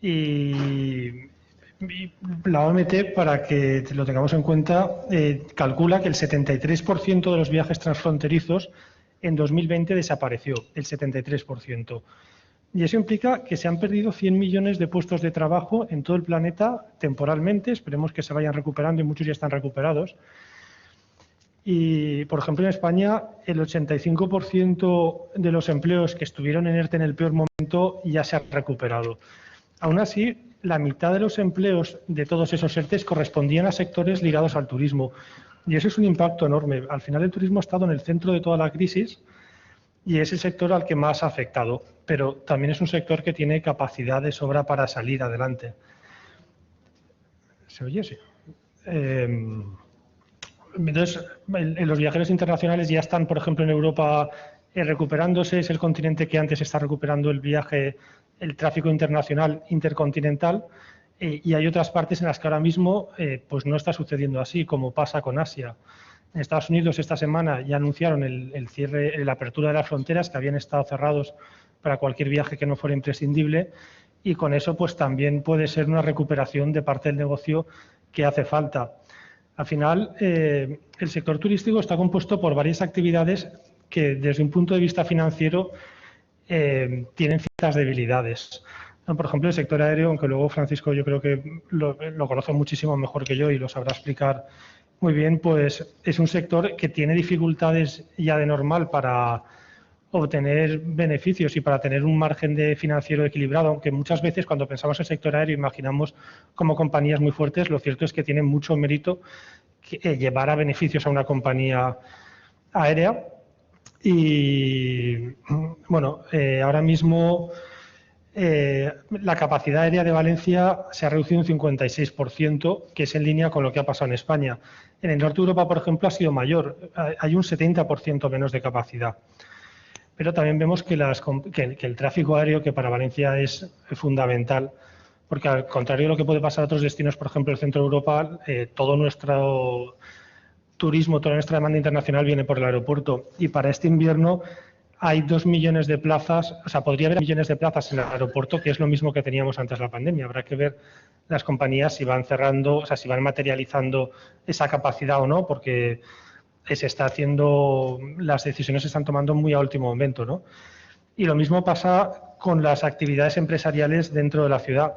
Y la OMT, para que lo tengamos en cuenta, calcula que el 73% de los viajes transfronterizos en 2020 desapareció, el 73%. Y eso implica que se han perdido 100 millones de puestos de trabajo en todo el planeta temporalmente. Esperemos que se vayan recuperando y muchos ya están recuperados. Y, por ejemplo, en España, el 85% de los empleos que estuvieron en ERTE en el peor momento ya se han recuperado. Aún así, la mitad de los empleos de todos esos ERTEs correspondían a sectores ligados al turismo. Y eso es un impacto enorme. Al final, el turismo ha estado en el centro de toda la crisis y es el sector al que más ha afectado. Pero también es un sector que tiene capacidad de sobra para salir adelante. ¿Se oye? Sí. Entonces, los viajeros internacionales ya están, por ejemplo, en Europa recuperándose. Es el continente que antes está recuperando el tráfico internacional intercontinental, y hay otras partes en las que ahora mismo pues no está sucediendo así, como pasa con Asia. En Estados Unidos esta semana ya anunciaron el cierre, la apertura de las fronteras, que habían estado cerrados para cualquier viaje que no fuera imprescindible, y con eso pues también puede ser una recuperación de parte del negocio que hace falta. Al final, el sector turístico está compuesto por varias actividades que, desde un punto de vista financiero, tienen ciertas debilidades. Por ejemplo, el sector aéreo, aunque luego Francisco yo creo que lo conoce muchísimo mejor que yo y lo sabrá explicar muy bien, pues es un sector que tiene dificultades ya de normal para obtener beneficios y para tener un margen de financiero equilibrado, aunque muchas veces cuando pensamos en el sector aéreo imaginamos como compañías muy fuertes. Lo cierto es que tiene mucho mérito llevar a beneficios a una compañía aérea. Y bueno, ahora mismo la capacidad aérea de Valencia se ha reducido un 56%, que es en línea con lo que ha pasado en España. En el norte de Europa, por ejemplo, ha sido mayor, hay un 70% menos de capacidad. Pero también vemos que el tráfico aéreo, que para Valencia es fundamental, porque al contrario de lo que puede pasar a otros destinos, por ejemplo, el centro de Europa, todo nuestro turismo, toda nuestra demanda internacional viene por el aeropuerto. Y para este invierno hay 2 millones de plazas, o sea, podría haber millones de plazas en el aeropuerto, que es lo mismo que teníamos antes de la pandemia. Habrá que ver las compañías si van cerrando, o sea, si van materializando esa capacidad o no, porque se está haciendo, las decisiones se están tomando muy a último momento, ¿no? Y lo mismo pasa con las actividades empresariales dentro de la ciudad.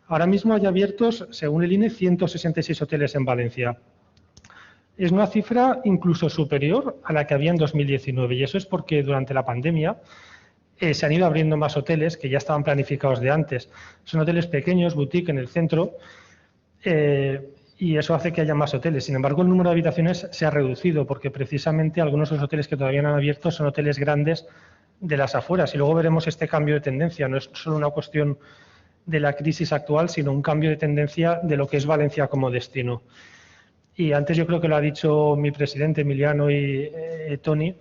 Ahora mismo hay abiertos, según el INE, 166 hoteles en Valencia. Es una cifra incluso superior a la que había en 2019, y eso es porque durante la pandemia se han ido abriendo más hoteles que ya estaban planificados de antes. Son hoteles pequeños, boutique en el centro, y eso hace que haya más hoteles. Sin embargo, el número de habitaciones se ha reducido porque precisamente algunos de los hoteles que todavía no han abierto son hoteles grandes de las afueras. Y luego veremos este cambio de tendencia. No es solo una cuestión de la crisis actual, sino un cambio de tendencia de lo que es Valencia como destino. Y antes yo creo que lo ha dicho mi presidente Emiliano y Tony,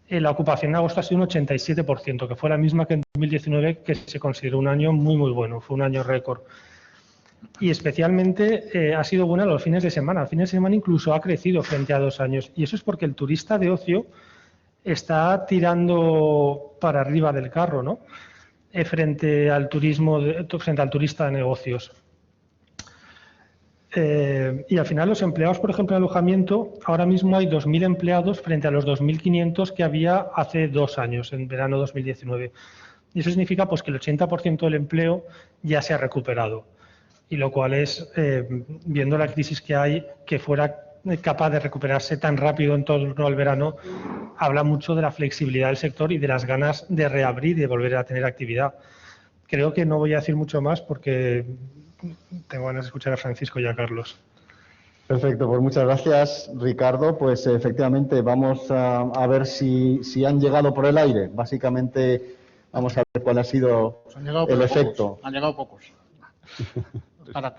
la ocupación en agosto ha sido un 87%, que fue la misma que en 2019, que se consideró un año muy, muy bueno, fue un año récord. Y especialmente ha sido buena los fines de semana. El fin de semana incluso ha crecido frente a 2 años. Y eso es porque el turista de ocio está tirando para arriba del carro, ¿no? Frente al turismo, frente al turista de negocios. Y al final los empleados, por ejemplo, en alojamiento, ahora mismo hay 2.000 empleados frente a los 2.500 que había hace 2 años, en verano 2019. Y eso significa pues, que el 80% del empleo ya se ha recuperado. Y lo cual es, viendo la crisis que hay, que fuera capaz de recuperarse tan rápido en torno al verano, habla mucho de la flexibilidad del sector y de las ganas de reabrir y de volver a tener actividad. Creo que no voy a decir mucho más porque tengo ganas de escuchar a Francisco y a Carlos. Perfecto, pues muchas gracias, Ricardo. Pues efectivamente vamos a ver si han llegado por el aire. Básicamente vamos a ver cuál ha sido el efecto. Han llegado pocos. Para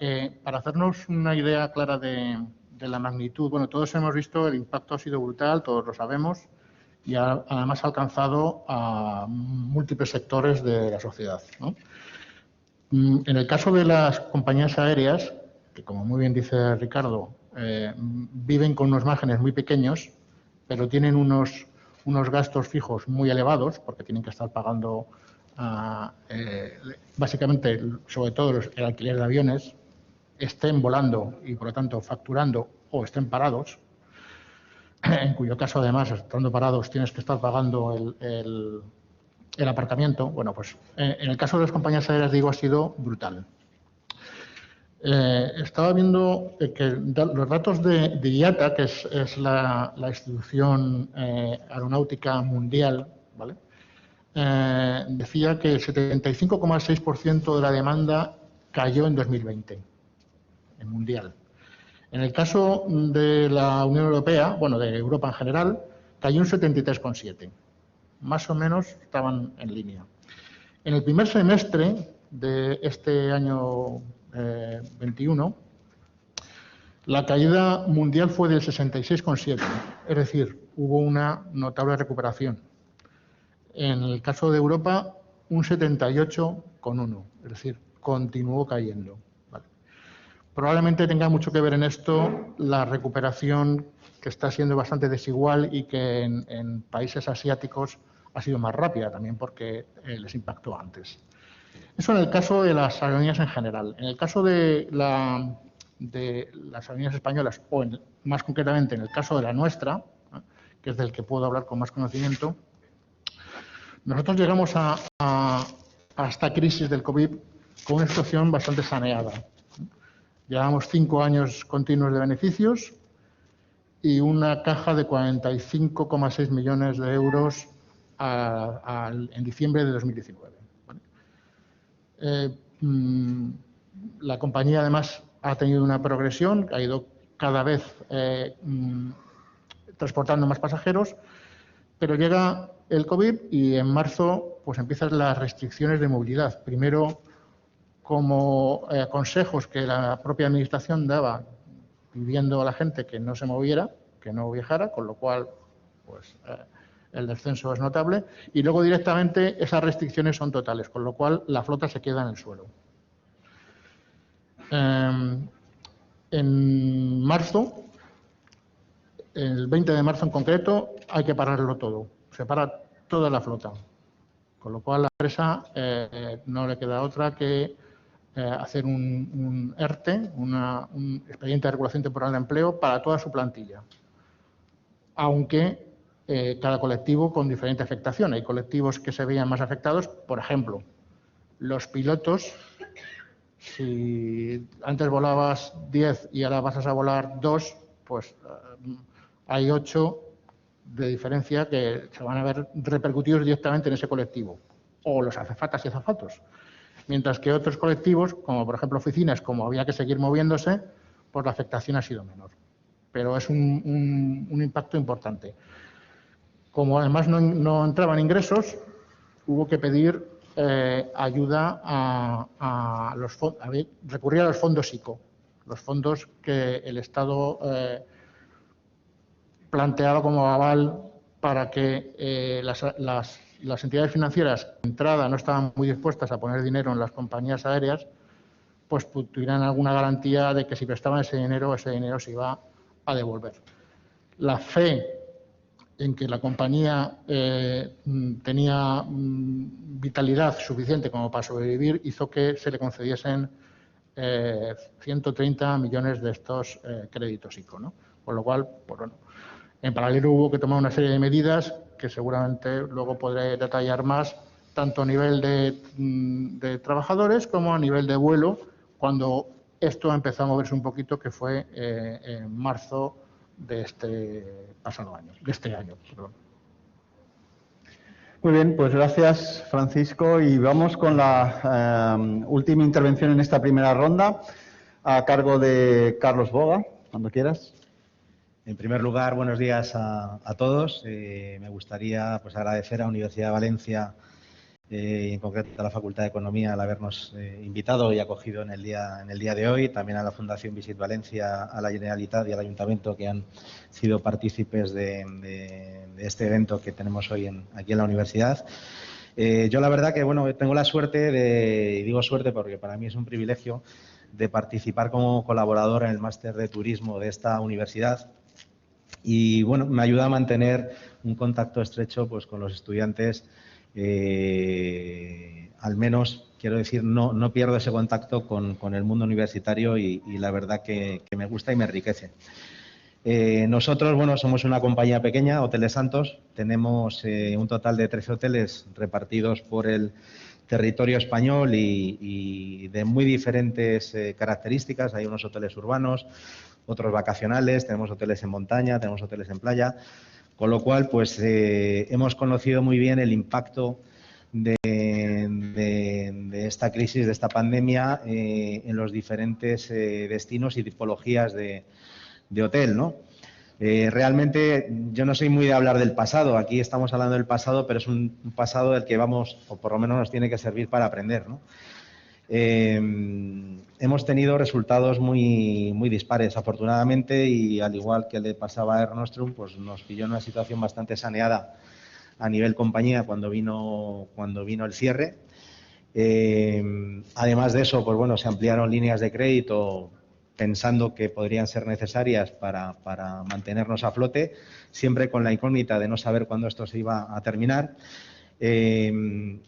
hacernos una idea clara de la magnitud, bueno, todos hemos visto, el impacto ha sido brutal, todos lo sabemos, y además ha alcanzado a múltiples sectores de la sociedad, ¿no? En el caso de las compañías aéreas, que como muy bien dice Ricardo, viven con unos márgenes muy pequeños, pero tienen unos gastos fijos muy elevados, porque tienen que estar pagando básicamente, sobre todo el alquiler de aviones, estén volando y, por lo tanto, facturando o estén parados, en cuyo caso, además, estando parados, tienes que estar pagando el aparcamiento. Bueno, pues en el caso de las compañías aéreas, digo, ha sido brutal. Estaba viendo que los datos de IATA, que es la institución aeronáutica mundial, ¿vale? Decía que el 75,6% de la demanda cayó en 2020, en mundial. En el caso de la Unión Europea, bueno, de Europa en general, cayó un 73,7%. Más o menos estaban en línea. En el primer semestre de este año 21, la caída mundial fue del 66,7%, es decir, hubo una notable recuperación. En el caso de Europa, un 78,1%, es decir, continuó cayendo. Vale. Probablemente tenga mucho que ver en esto la recuperación, que está siendo bastante desigual y que en países asiáticos ha sido más rápida también porque les impactó antes. Eso en el caso de las aerolíneas en general. En el caso de las aerolíneas españolas, o más concretamente en el caso de la nuestra, que es del que puedo hablar con más conocimiento, nosotros llegamos a esta crisis del COVID con una situación bastante saneada. Llevamos 5 años continuos de beneficios y una caja de 45,6 millones de euros en diciembre de 2019. La compañía, además, ha tenido una progresión, ha ido cada vez transportando más pasajeros, pero llega el COVID y en marzo pues empiezan las restricciones de movilidad. Primero, como consejos que la propia administración daba pidiendo a la gente que no se moviera, que no viajara, con lo cual pues el descenso es notable, y luego directamente esas restricciones son totales, con lo cual la flota se queda en el suelo. En marzo, el 20 de marzo en concreto, hay que pararlo todo, se para toda la flota, con lo cual la empresa no le queda otra que hacer un ERTE, un expediente de regulación temporal de empleo para toda su plantilla, aunque cada colectivo con diferente afectación. Hay colectivos que se veían más afectados, por ejemplo, los pilotos. Si antes volabas 10 y ahora vas a volar 2, pues hay 8 de diferencia que se van a ver repercutidos directamente en ese colectivo, o los azafatas y azafatos. Mientras que otros colectivos, como por ejemplo oficinas, como había que seguir moviéndose, pues la afectación ha sido menor. Pero es un impacto importante. Como además no entraban ingresos, hubo que pedir ayuda a recurrir a los fondos ICO, los fondos que el Estado planteaba como aval para que las entidades financieras de entrada no estaban muy dispuestas a poner dinero en las compañías aéreas, pues tuvieran alguna garantía de que si prestaban ese dinero se iba a devolver. La fe en que la compañía tenía vitalidad suficiente como para sobrevivir hizo que se le concediesen 130 millones de estos créditos ICO, ¿no? Con lo cual, pues bueno, en paralelo hubo que tomar una serie de medidas que seguramente luego podré detallar más, tanto a nivel de trabajadores como a nivel de vuelo, cuando esto empezó a moverse un poquito, que fue en marzo de este pasado año, de este año. Perdón. Muy bien, pues gracias, Francisco. Y vamos con la última intervención en esta primera ronda, a cargo de Carlos Boga, cuando quieras. En primer lugar, buenos días a todos. Me gustaría pues, agradecer a la Universidad de Valencia y en concreto a la Facultad de Economía al habernos invitado y acogido en el día de hoy, también a la Fundación Visit Valencia, a la Generalitat y al Ayuntamiento que han sido partícipes de este evento que tenemos hoy aquí en la universidad. Yo la verdad que bueno, tengo la suerte y digo suerte porque para mí es un privilegio, de participar como colaborador en el máster de turismo de esta universidad. Y bueno, me ayuda a mantener un contacto estrecho pues, con los estudiantes al menos, quiero decir, no pierdo ese contacto con el mundo universitario y la verdad que me gusta y me enriquece. Nosotros, bueno, somos una compañía pequeña, Hoteles Santos. Tenemos un total de 13 hoteles repartidos por el territorio español y de muy diferentes características. Hay unos hoteles urbanos, otros vacacionales, tenemos hoteles en montaña, tenemos hoteles en playa. Con lo cual, pues hemos conocido muy bien el impacto de esta crisis, de esta pandemia, en los diferentes destinos y tipologías de hotel, ¿no? Realmente yo no soy muy de hablar del pasado, aquí estamos hablando del pasado, pero es un pasado del que vamos, o por lo menos nos tiene que servir para aprender, ¿no? Hemos tenido resultados muy dispares, afortunadamente, y al igual que le pasaba a Air Nostrum, pues nos pilló en una situación bastante saneada a nivel compañía cuando vino el cierre. Además de eso, pues bueno, se ampliaron líneas de crédito pensando que podrían ser necesarias para mantenernos a flote, siempre con la incógnita de no saber cuándo esto se iba a terminar.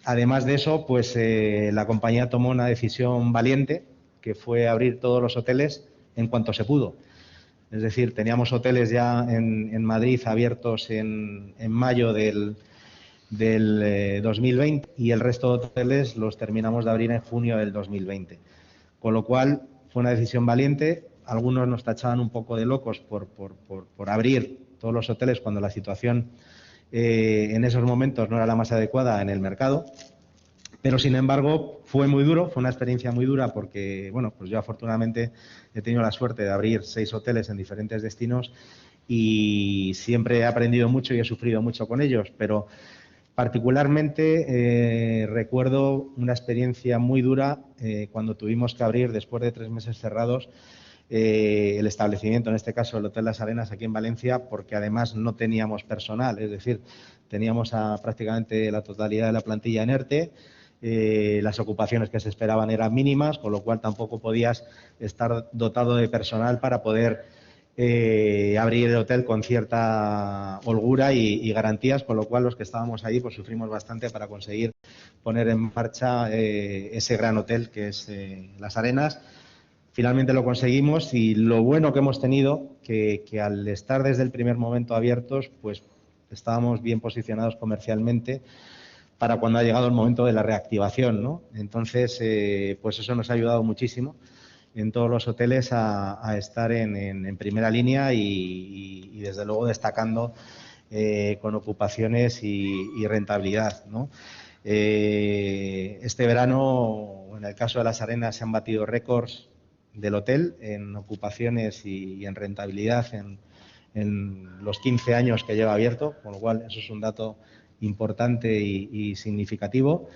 Además de eso, pues la compañía tomó una decisión valiente, que fue abrir todos los hoteles en cuanto se pudo. Es decir, teníamos hoteles ya en Madrid abiertos en mayo del 2020 y el resto de hoteles los terminamos de abrir en junio del 2020. Con lo cual, fue una decisión valiente. Algunos nos tachaban un poco de locos por abrir todos los hoteles cuando la situación en esos momentos no era la más adecuada en el mercado. Pero, sin embargo, fue muy duro, fue una experiencia muy dura porque, bueno, pues yo afortunadamente he tenido la suerte de abrir 6 hoteles en diferentes destinos y siempre he aprendido mucho y he sufrido mucho con ellos, pero particularmente recuerdo una experiencia muy dura cuando tuvimos que abrir, después de 3 meses cerrados, el establecimiento, en este caso el Hotel Las Arenas aquí en Valencia, porque además no teníamos personal, es decir, teníamos a prácticamente la totalidad de la plantilla en ERTE, las ocupaciones que se esperaban eran mínimas, con lo cual tampoco podías estar dotado de personal para poder abrir el hotel con cierta holgura y garantías, con lo cual los que estábamos ahí pues sufrimos bastante para conseguir poner en marcha ese gran hotel que es Las Arenas. Finalmente lo conseguimos y lo bueno que hemos tenido, que al estar desde el primer momento abiertos, pues estábamos bien posicionados comercialmente para cuando ha llegado el momento de la reactivación, ¿no? Entonces, pues eso nos ha ayudado muchísimo en todos los hoteles a estar en primera línea y desde luego destacando con ocupaciones y rentabilidad, ¿no? Este verano, en el caso de Las Arenas, se han batido récords del hotel en ocupaciones y en rentabilidad en los 15 años que lleva abierto, con lo cual eso es un dato importante y significativo.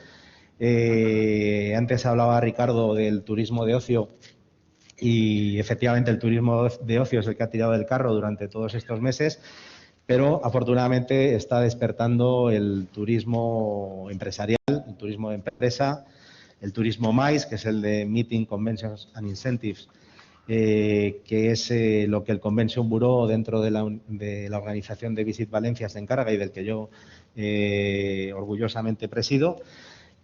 Antes hablaba Ricardo del turismo de ocio y efectivamente el turismo de ocio es el que ha tirado del carro durante todos estos meses, pero afortunadamente está despertando el turismo empresarial, el turismo de empresa, el turismo MICE, que es el de Meeting, Conventions and Incentives, que es lo que el Convention Bureau dentro de la organización de Visit Valencia se encarga y del que yo orgullosamente presido.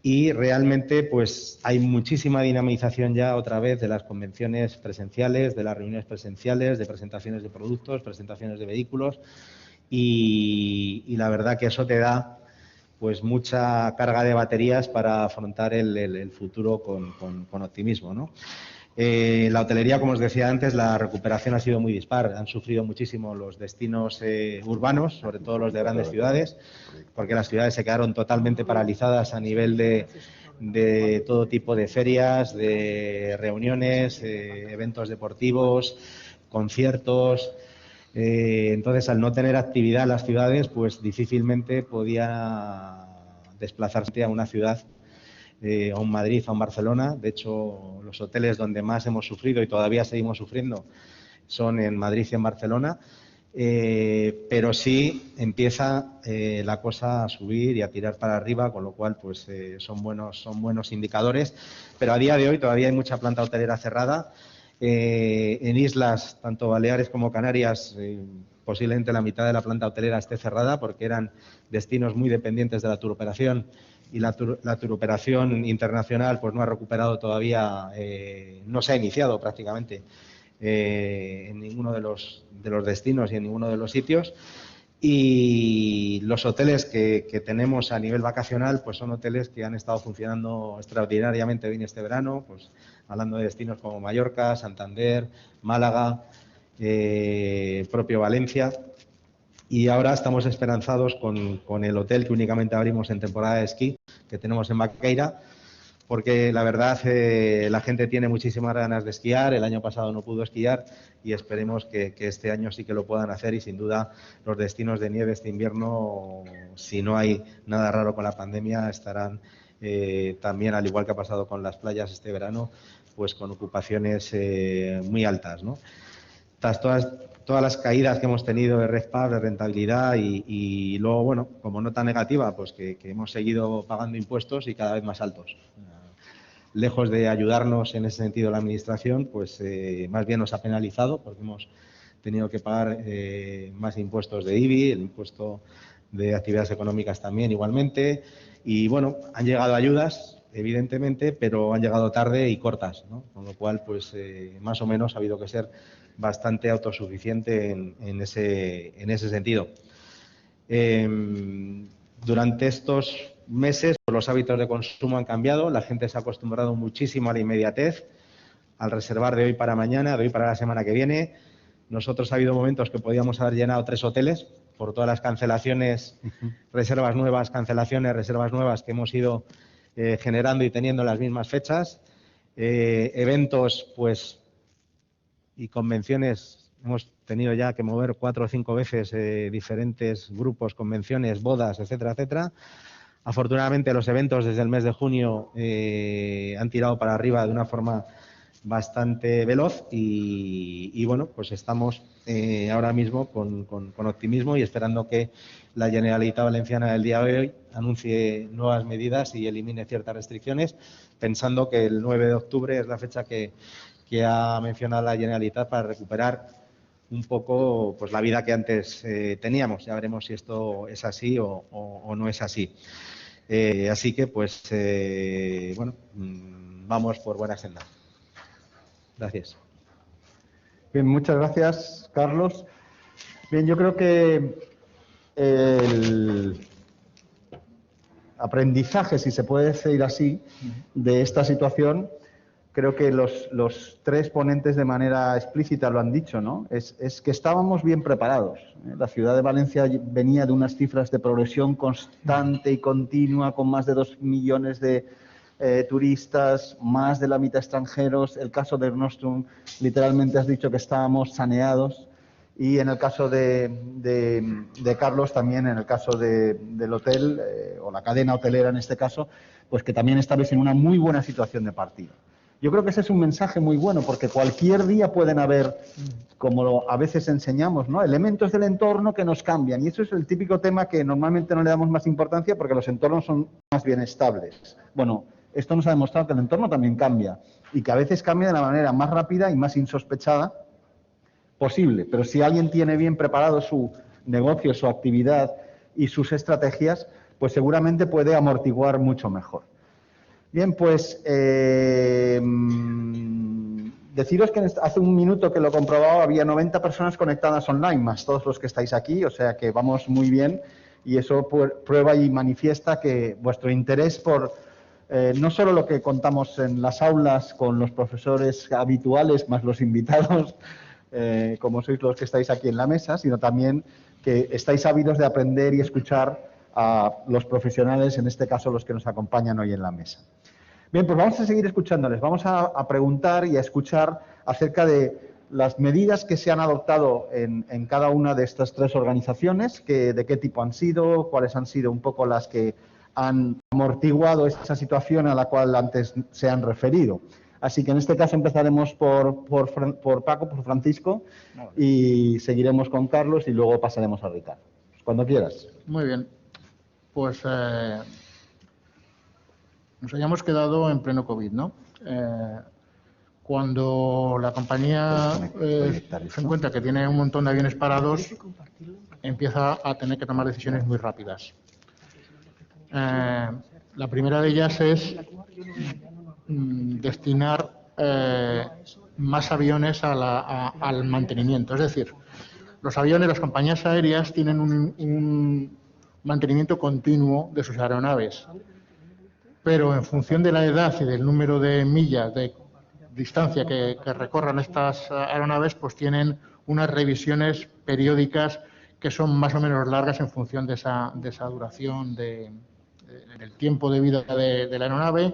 Y realmente pues hay muchísima dinamización ya otra vez de las convenciones presenciales, de las reuniones presenciales, de presentaciones de productos, presentaciones de vehículos y la verdad que eso te da pues mucha carga de baterías para afrontar el futuro con optimismo, ¿no? La hotelería, como os decía antes, la recuperación ha sido muy dispar. Han sufrido muchísimo los destinos urbanos, sobre todo los de grandes ciudades, porque las ciudades se quedaron totalmente paralizadas a nivel de todo tipo de ferias, de reuniones, eventos deportivos, conciertos. Entonces, al no tener actividad en las ciudades, pues difícilmente podía desplazarse a una ciudad, a un Madrid, a un Barcelona. De hecho, los hoteles donde más hemos sufrido y todavía seguimos sufriendo son en Madrid y en Barcelona, pero sí empieza la cosa a subir y a tirar para arriba, con lo cual pues son buenos indicadores. Pero a día de hoy todavía hay mucha planta hotelera cerrada. En islas, tanto Baleares como Canarias, posiblemente la mitad de la planta hotelera esté cerrada porque eran destinos muy dependientes de la turoperación y la turoperación internacional pues no ha recuperado todavía, no se ha iniciado prácticamente en ninguno de los destinos y en ninguno de los sitios. Y los hoteles que tenemos a nivel vacacional pues son hoteles que han estado funcionando extraordinariamente bien este verano, pues hablando de destinos como Mallorca, Santander, Málaga, propio Valencia. Y ahora estamos esperanzados con el hotel que únicamente abrimos en temporada de esquí, que tenemos en Vaqueira, porque la verdad la gente tiene muchísimas ganas de esquiar. El año pasado no pudo esquiar y esperemos que este año sí que lo puedan hacer, y sin duda los destinos de nieve este invierno, si no hay nada raro con la pandemia, estarán también, al igual que ha pasado con las playas este verano, pues con ocupaciones muy altas, ¿no? Todas las caídas que hemos tenido de RevPAR, de rentabilidad y luego, bueno, como nota negativa, pues que hemos seguido pagando impuestos y cada vez más altos. Lejos de ayudarnos en ese sentido la Administración, pues más bien nos ha penalizado porque hemos tenido que pagar más impuestos de IBI, el impuesto de actividades económicas también igualmente. Y bueno, han llegado ayudas, evidentemente, pero han llegado tarde y cortas, ¿no? Con lo cual, pues más o menos ha habido que ser bastante autosuficiente en ese sentido. Durante estos meses pues, los hábitos de consumo han cambiado, la gente se ha acostumbrado muchísimo a la inmediatez, al reservar de hoy para mañana, de hoy para la semana que viene. Nosotros ha habido momentos que podíamos haber llenado 3 hoteles por todas las cancelaciones, reservas nuevas, cancelaciones, reservas nuevas que hemos ido generando y teniendo en las mismas fechas. Eventos, pues, y convenciones, hemos tenido ya que mover 4 o 5 veces diferentes grupos, convenciones, bodas, etcétera, etcétera. Afortunadamente los eventos desde el mes de junio han tirado para arriba de una forma bastante veloz y bueno, pues estamos ahora mismo con optimismo y esperando que la Generalitat Valenciana del día de hoy anuncie nuevas medidas y elimine ciertas restricciones, pensando que el 9 de octubre es la fecha que ha mencionado la Generalitat para recuperar un poco pues la vida que antes teníamos. Ya veremos si esto es así o no es así. Así que pues bueno, vamos por buena senda. Gracias. Bien, muchas gracias, Carlos. Bien, yo creo que el aprendizaje, si se puede decir así, de esta situación, creo que los 3 ponentes de manera explícita lo han dicho, ¿no? Es que estábamos bien preparados. La ciudad de Valencia venía de unas cifras de progresión constante y continua, con más de 2 millones de turistas, más de la mitad extranjeros. El caso de Nostrum, literalmente has dicho que estábamos saneados. Y en el caso de Carlos, también en el caso del hotel, o la cadena hotelera en este caso, pues que también estáis en una muy buena situación de partida. Yo creo que ese es un mensaje muy bueno, porque cualquier día pueden haber, como a veces enseñamos, ¿no?, elementos del entorno que nos cambian. Y eso es el típico tema que normalmente no le damos más importancia porque los entornos son más bien estables. Bueno, esto nos ha demostrado que el entorno también cambia y que a veces cambia de la manera más rápida y más insospechada posible. Pero si alguien tiene bien preparado su negocio, su actividad y sus estrategias, pues seguramente puede amortiguar mucho mejor. Bien, pues deciros que hace un minuto que lo comprobaba, había 90 personas conectadas online, más todos los que estáis aquí, o sea que vamos muy bien y eso prueba y manifiesta que vuestro interés por no solo lo que contamos en las aulas con los profesores habituales, más los invitados, como sois los que estáis aquí en la mesa, sino también que estáis ávidos de aprender y escuchar a los profesionales, en este caso los que nos acompañan hoy en la mesa. Bien, pues vamos a seguir escuchándoles. Vamos a preguntar y a escuchar acerca de las medidas que se han adoptado en cada una de estas 3 organizaciones, de qué tipo han sido, cuáles han sido un poco las que han amortiguado esa situación a la cual antes se han referido. Así que en este caso empezaremos por Paco, por Francisco, y seguiremos con Carlos y luego pasaremos a Ricardo. Cuando quieras. Muy bien. Pues nos hayamos quedado en pleno COVID, ¿no? Cuando la compañía se encuentra que tiene un montón de aviones parados, empieza a tener que tomar decisiones muy rápidas. La primera de ellas es destinar más aviones al mantenimiento. Es decir, los aviones, las compañías aéreas tienen un mantenimiento continuo de sus aeronaves, pero en función de la edad y del número de millas de distancia que recorran estas aeronaves, pues tienen unas revisiones periódicas que son más o menos largas en función de esa duración del tiempo de vida de la aeronave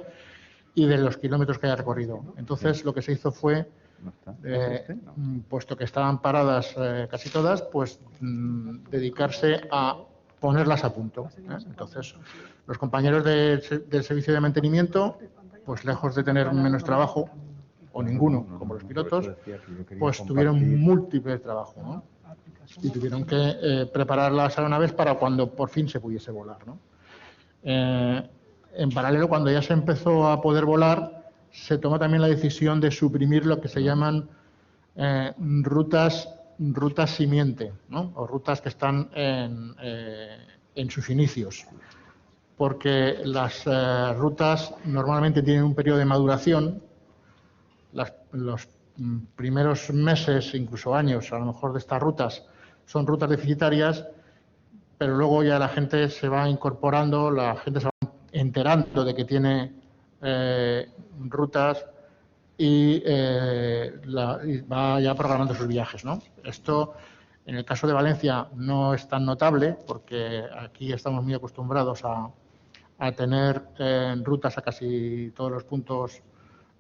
y de los kilómetros que haya recorrido. Entonces, lo que se hizo fue, puesto que estaban paradas casi todas, pues dedicarse a ponerlas a punto. Entonces, los compañeros del servicio de mantenimiento, pues lejos de tener menos trabajo, o ninguno, como los pilotos, pues tuvieron múltiple trabajo, ¿no? Y tuvieron que preparar las aeronaves para cuando por fin se pudiese volar, ¿no? En paralelo, cuando ya se empezó a poder volar, se tomó también la decisión de suprimir lo que se llaman rutas simiente, ¿no? O rutas que están en sus inicios, porque las rutas normalmente tienen un periodo de maduración. Los primeros meses, incluso años, a lo mejor de estas rutas, son rutas deficitarias, pero luego ya la gente se va incorporando, la gente se va enterando de que tiene rutas y va ya programando sus viajes, ¿no? Esto, en el caso de Valencia, no es tan notable, porque aquí estamos muy acostumbrados a tener rutas a casi todos los puntos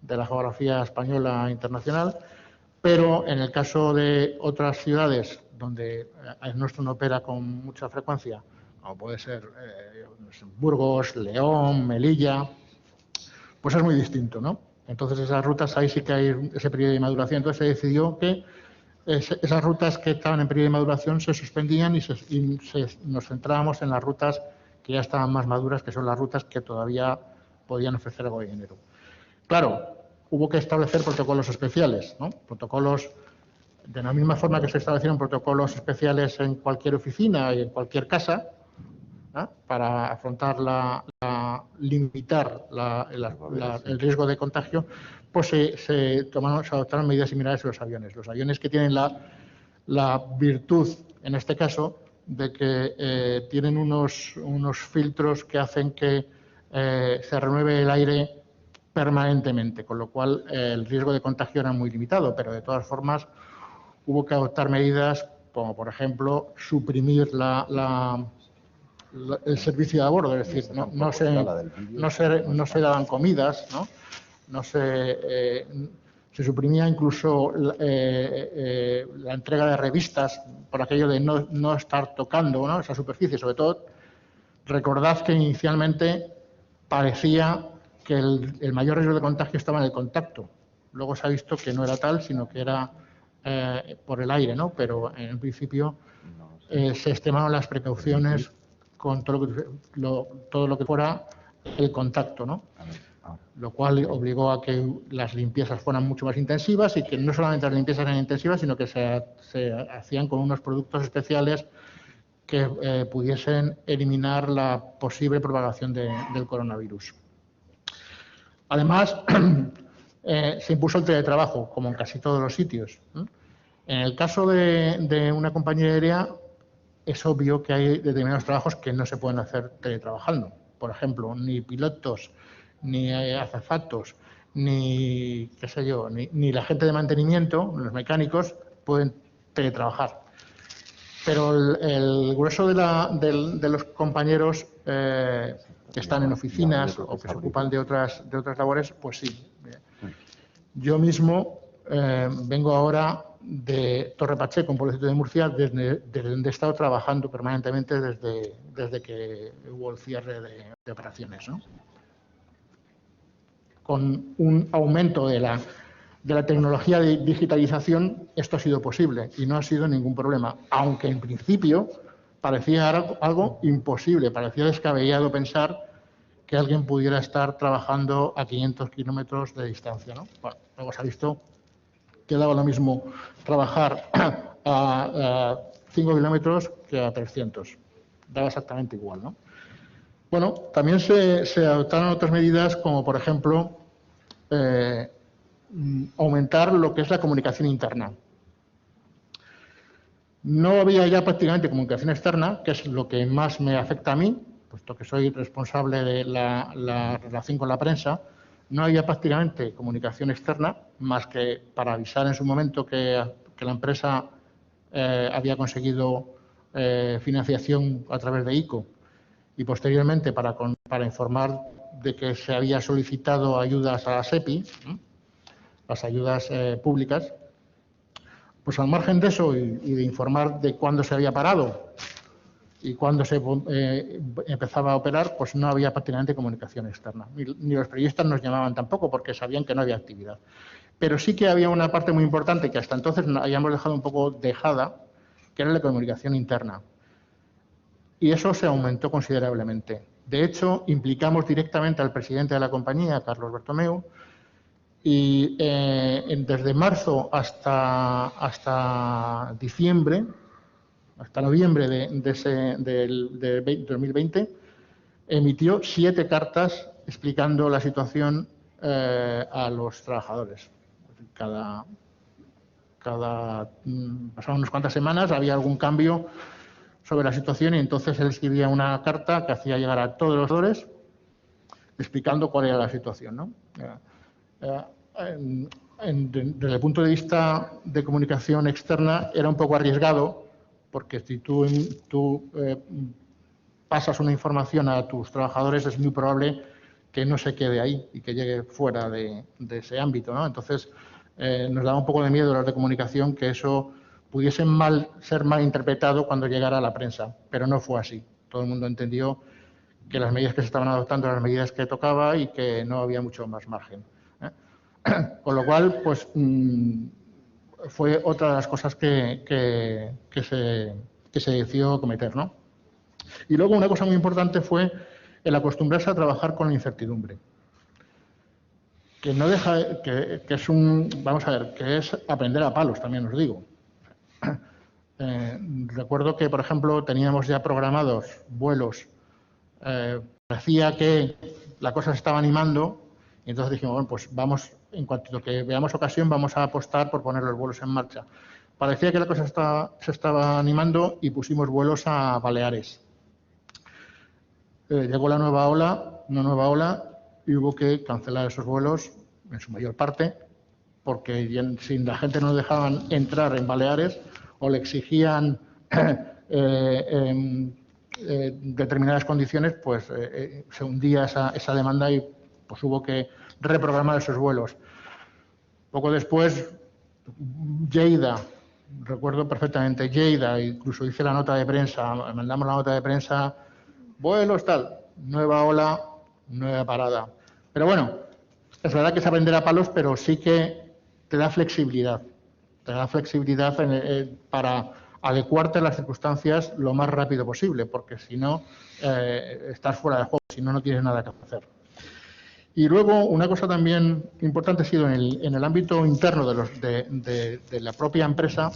de la geografía española e internacional, pero en el caso de otras ciudades donde el nuestro no opera con mucha frecuencia, como puede ser Burgos, León, Melilla, pues es muy distinto, ¿no? Entonces esas rutas, ahí sí que hay ese periodo de maduración. Entonces se decidió que esas rutas que estaban en periodo de maduración se suspendían y nos centrábamos en las rutas que ya estaban más maduras, que son las rutas que todavía podían ofrecer algo de dinero. Claro, hubo que establecer protocolos especiales, ¿no? Protocolos, de la misma forma que se establecieron protocolos especiales en cualquier oficina y en cualquier casa, ¿no? Para afrontar limitar el riesgo de contagio, pues se adoptaron medidas similares a los aviones. Los aviones que tienen la virtud, en este caso, de que tienen unos filtros que hacen que se renueve el aire permanentemente, con lo cual el riesgo de contagio era muy limitado, pero de todas formas hubo que adoptar medidas como, por ejemplo, suprimir el servicio de a bordo, es decir, no se daban comidas, ¿no? Se suprimía incluso la entrega de revistas por aquello de no estar tocando, ¿no? Esa superficie. Sobre todo, recordad que inicialmente parecía que el mayor riesgo de contagio estaba en el contacto. Luego se ha visto que no era tal, sino que era por el aire, ¿no? Pero en principio se extremaron las precauciones con todo lo que fuera el contacto, ¿no? Lo cual obligó a que las limpiezas fueran mucho más intensivas y que no solamente las limpiezas eran intensivas, sino que se hacían con unos productos especiales que pudiesen eliminar la posible propagación del coronavirus. Además, se impuso el teletrabajo, como en casi todos los sitios. En el caso de una compañía aérea, es obvio que hay determinados trabajos que no se pueden hacer teletrabajando. Por ejemplo, ni pilotos, ni azafatos, ni qué sé yo, ni la gente de mantenimiento, los mecánicos, pueden teletrabajar. Pero el grueso de los compañeros que están en oficinas o que se ocupan de otras labores, pues sí. Yo mismo vengo ahora de Torre Pacheco, un pueblecito de Murcia, desde donde he estado trabajando permanentemente desde que hubo el cierre de operaciones, ¿no? Con un aumento de la tecnología de digitalización, esto ha sido posible y no ha sido ningún problema, aunque en principio parecía algo imposible, parecía descabellado pensar que alguien pudiera estar trabajando a 500 kilómetros de distancia, ¿no? Bueno, luego se ha visto que daba lo mismo trabajar a 5 kilómetros que a 300. Daba exactamente igual, ¿no? Bueno, también se adoptaron otras medidas como, por ejemplo, aumentar lo que es la comunicación interna. No había ya prácticamente comunicación externa, que es lo que más me afecta a mí, puesto que soy responsable de la relación con la prensa. No había prácticamente comunicación externa, más que para avisar en su momento que la empresa había conseguido financiación a través de ICO y posteriormente para informar de que se había solicitado ayudas a la SEPI, las ayudas públicas. Pues al margen de eso y de informar de cuándo se había parado y cuándo se empezaba a operar, pues no había prácticamente comunicación externa. Ni los periodistas nos llamaban tampoco porque sabían que no había actividad. Pero sí que había una parte muy importante que hasta entonces habíamos dejado un poco dejada, que era la comunicación interna. Y eso se aumentó considerablemente. De hecho, implicamos directamente al presidente de la compañía, Carlos Bertomeu, y desde marzo hasta diciembre, hasta noviembre de 2020, emitió 7 cartas explicando la situación a los trabajadores. Pasaban unas cuantas semanas, había algún cambio sobre la situación y entonces él escribía una carta que hacía llegar a todos los trabajadores explicando cuál era la situación, ¿no? Desde el punto de vista de comunicación externa era un poco arriesgado porque si tú pasas una información a tus trabajadores es muy probable que no se quede ahí y que llegue fuera de ese ámbito, ¿no? Entonces nos daba un poco de miedo los de comunicación que eso pudiese ser mal interpretado cuando llegara a la prensa, pero no fue así. Todo el mundo entendió que las medidas que se estaban adoptando eran las medidas que tocaba y que no había mucho más margen. Con lo cual, pues fue otra de las cosas que se decidió cometer, ¿no? Y luego una cosa muy importante fue el acostumbrarse a trabajar con la incertidumbre. Que no deja, que es vamos a ver, que es aprender a palos, también os digo. Recuerdo que, por ejemplo, teníamos ya programados vuelos, parecía que la cosa se estaba animando y entonces dijimos, bueno, pues vamos, en cuanto que veamos ocasión, vamos a apostar por poner los vuelos en marcha. Parecía que la cosa se estaba animando y pusimos vuelos a Baleares. Llegó una nueva ola y hubo que cancelar esos vuelos en su mayor parte porque si la gente no dejaban entrar en Baleares o le exigían determinadas condiciones, pues se hundía esa demanda y pues hubo que reprogramar esos vuelos. Poco después, Lleida, recuerdo perfectamente, Lleida, incluso hice la nota de prensa, mandamos la nota de prensa, vuelos tal, nueva ola, nueva parada. Pero bueno, es verdad que es aprender a palos, pero sí que te da flexibilidad. Te da flexibilidad para adecuarte a las circunstancias lo más rápido posible, porque si no, estás fuera de juego, si no, no tienes nada que hacer. Y luego, una cosa también importante ha sido en el ámbito interno de la propia empresa,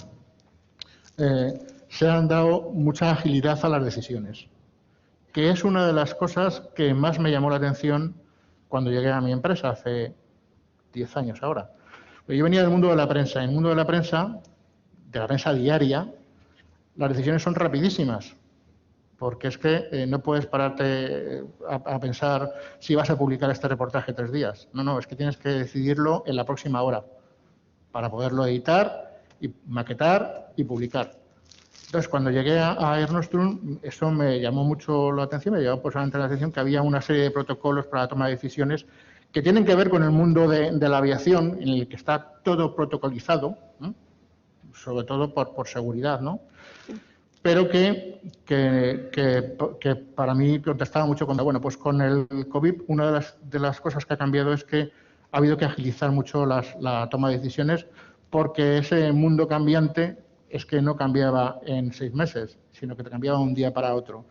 se han dado mucha agilidad a las decisiones, que es una de las cosas que más me llamó la atención cuando llegué a mi empresa, hace 10 años ahora. Yo venía del mundo de la prensa. En el mundo de la prensa diaria, las decisiones son rapidísimas, porque es que no puedes pararte a pensar si vas a publicar este reportaje 3 días. No, es que tienes que decidirlo en la próxima hora para poderlo editar, y maquetar y publicar. Entonces, cuando llegué a Air Nostrum, eso me llamó mucho la atención, me llamó posiblemente la atención que había una serie de protocolos para la toma de decisiones que tienen que ver con el mundo de la aviación, en el que está todo protocolizado, ¿no? Sobre todo por seguridad, ¿no? Pero que para mí contestaba mucho con, bueno, pues con el COVID, una de las cosas que ha cambiado es que ha habido que agilizar mucho la toma de decisiones, porque ese mundo cambiante es que no cambiaba en 6 meses, sino que te cambiaba un día para otro.